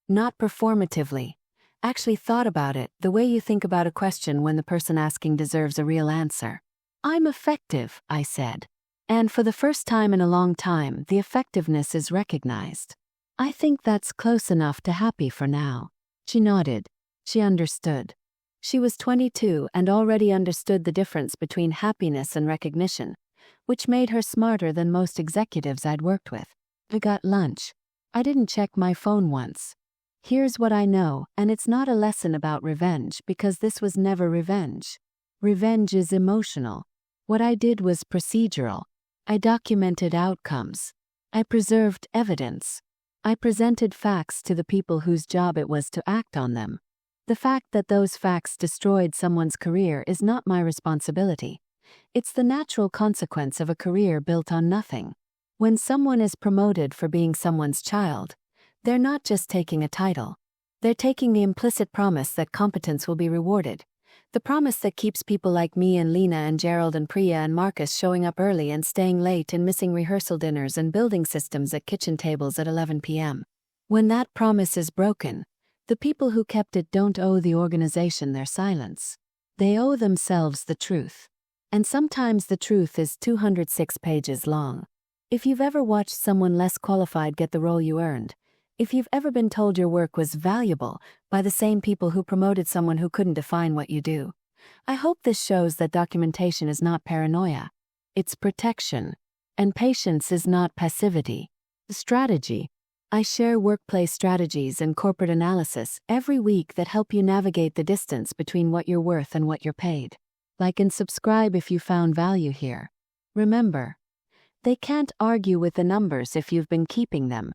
Not performatively. Actually thought about it, the way you think about a question when the person asking deserves a real answer. "I'm effective," I said. And for the first time in a long time, the effectiveness is recognized. "I think that's close enough to happy for now." She nodded. She understood. She was 22 and already understood the difference between happiness and recognition, which made her smarter than most executives I'd worked with. I got lunch. I didn't check my phone once. Here's what I know, and it's not a lesson about revenge because this was never revenge. Revenge is emotional. What I did was procedural. I documented outcomes. I preserved evidence. I presented facts to the people whose job it was to act on them. The fact that those facts destroyed someone's career is not my responsibility. It's the natural consequence of a career built on nothing. When someone is promoted for being someone's child, they're not just taking a title. They're taking the implicit promise that competence will be rewarded. The promise that keeps people like me and Lena and Gerald and Priya and Marcus showing up early and staying late and missing rehearsal dinners and building systems at kitchen tables at 11 p.m. When that promise is broken, the people who kept it don't owe the organization their silence. They owe themselves the truth. And sometimes the truth is 206 pages long. If you've ever watched someone less qualified get the role you earned, if you've ever been told your work was valuable by the same people who promoted someone who couldn't define what you do, I hope this shows that documentation is not paranoia. It's protection. And patience is not passivity. Strategy. I share workplace strategies and corporate analysis every week that help you navigate the distance between what you're worth and what you're paid. Like and subscribe if you found value here. Remember, they can't argue with the numbers if you've been keeping them.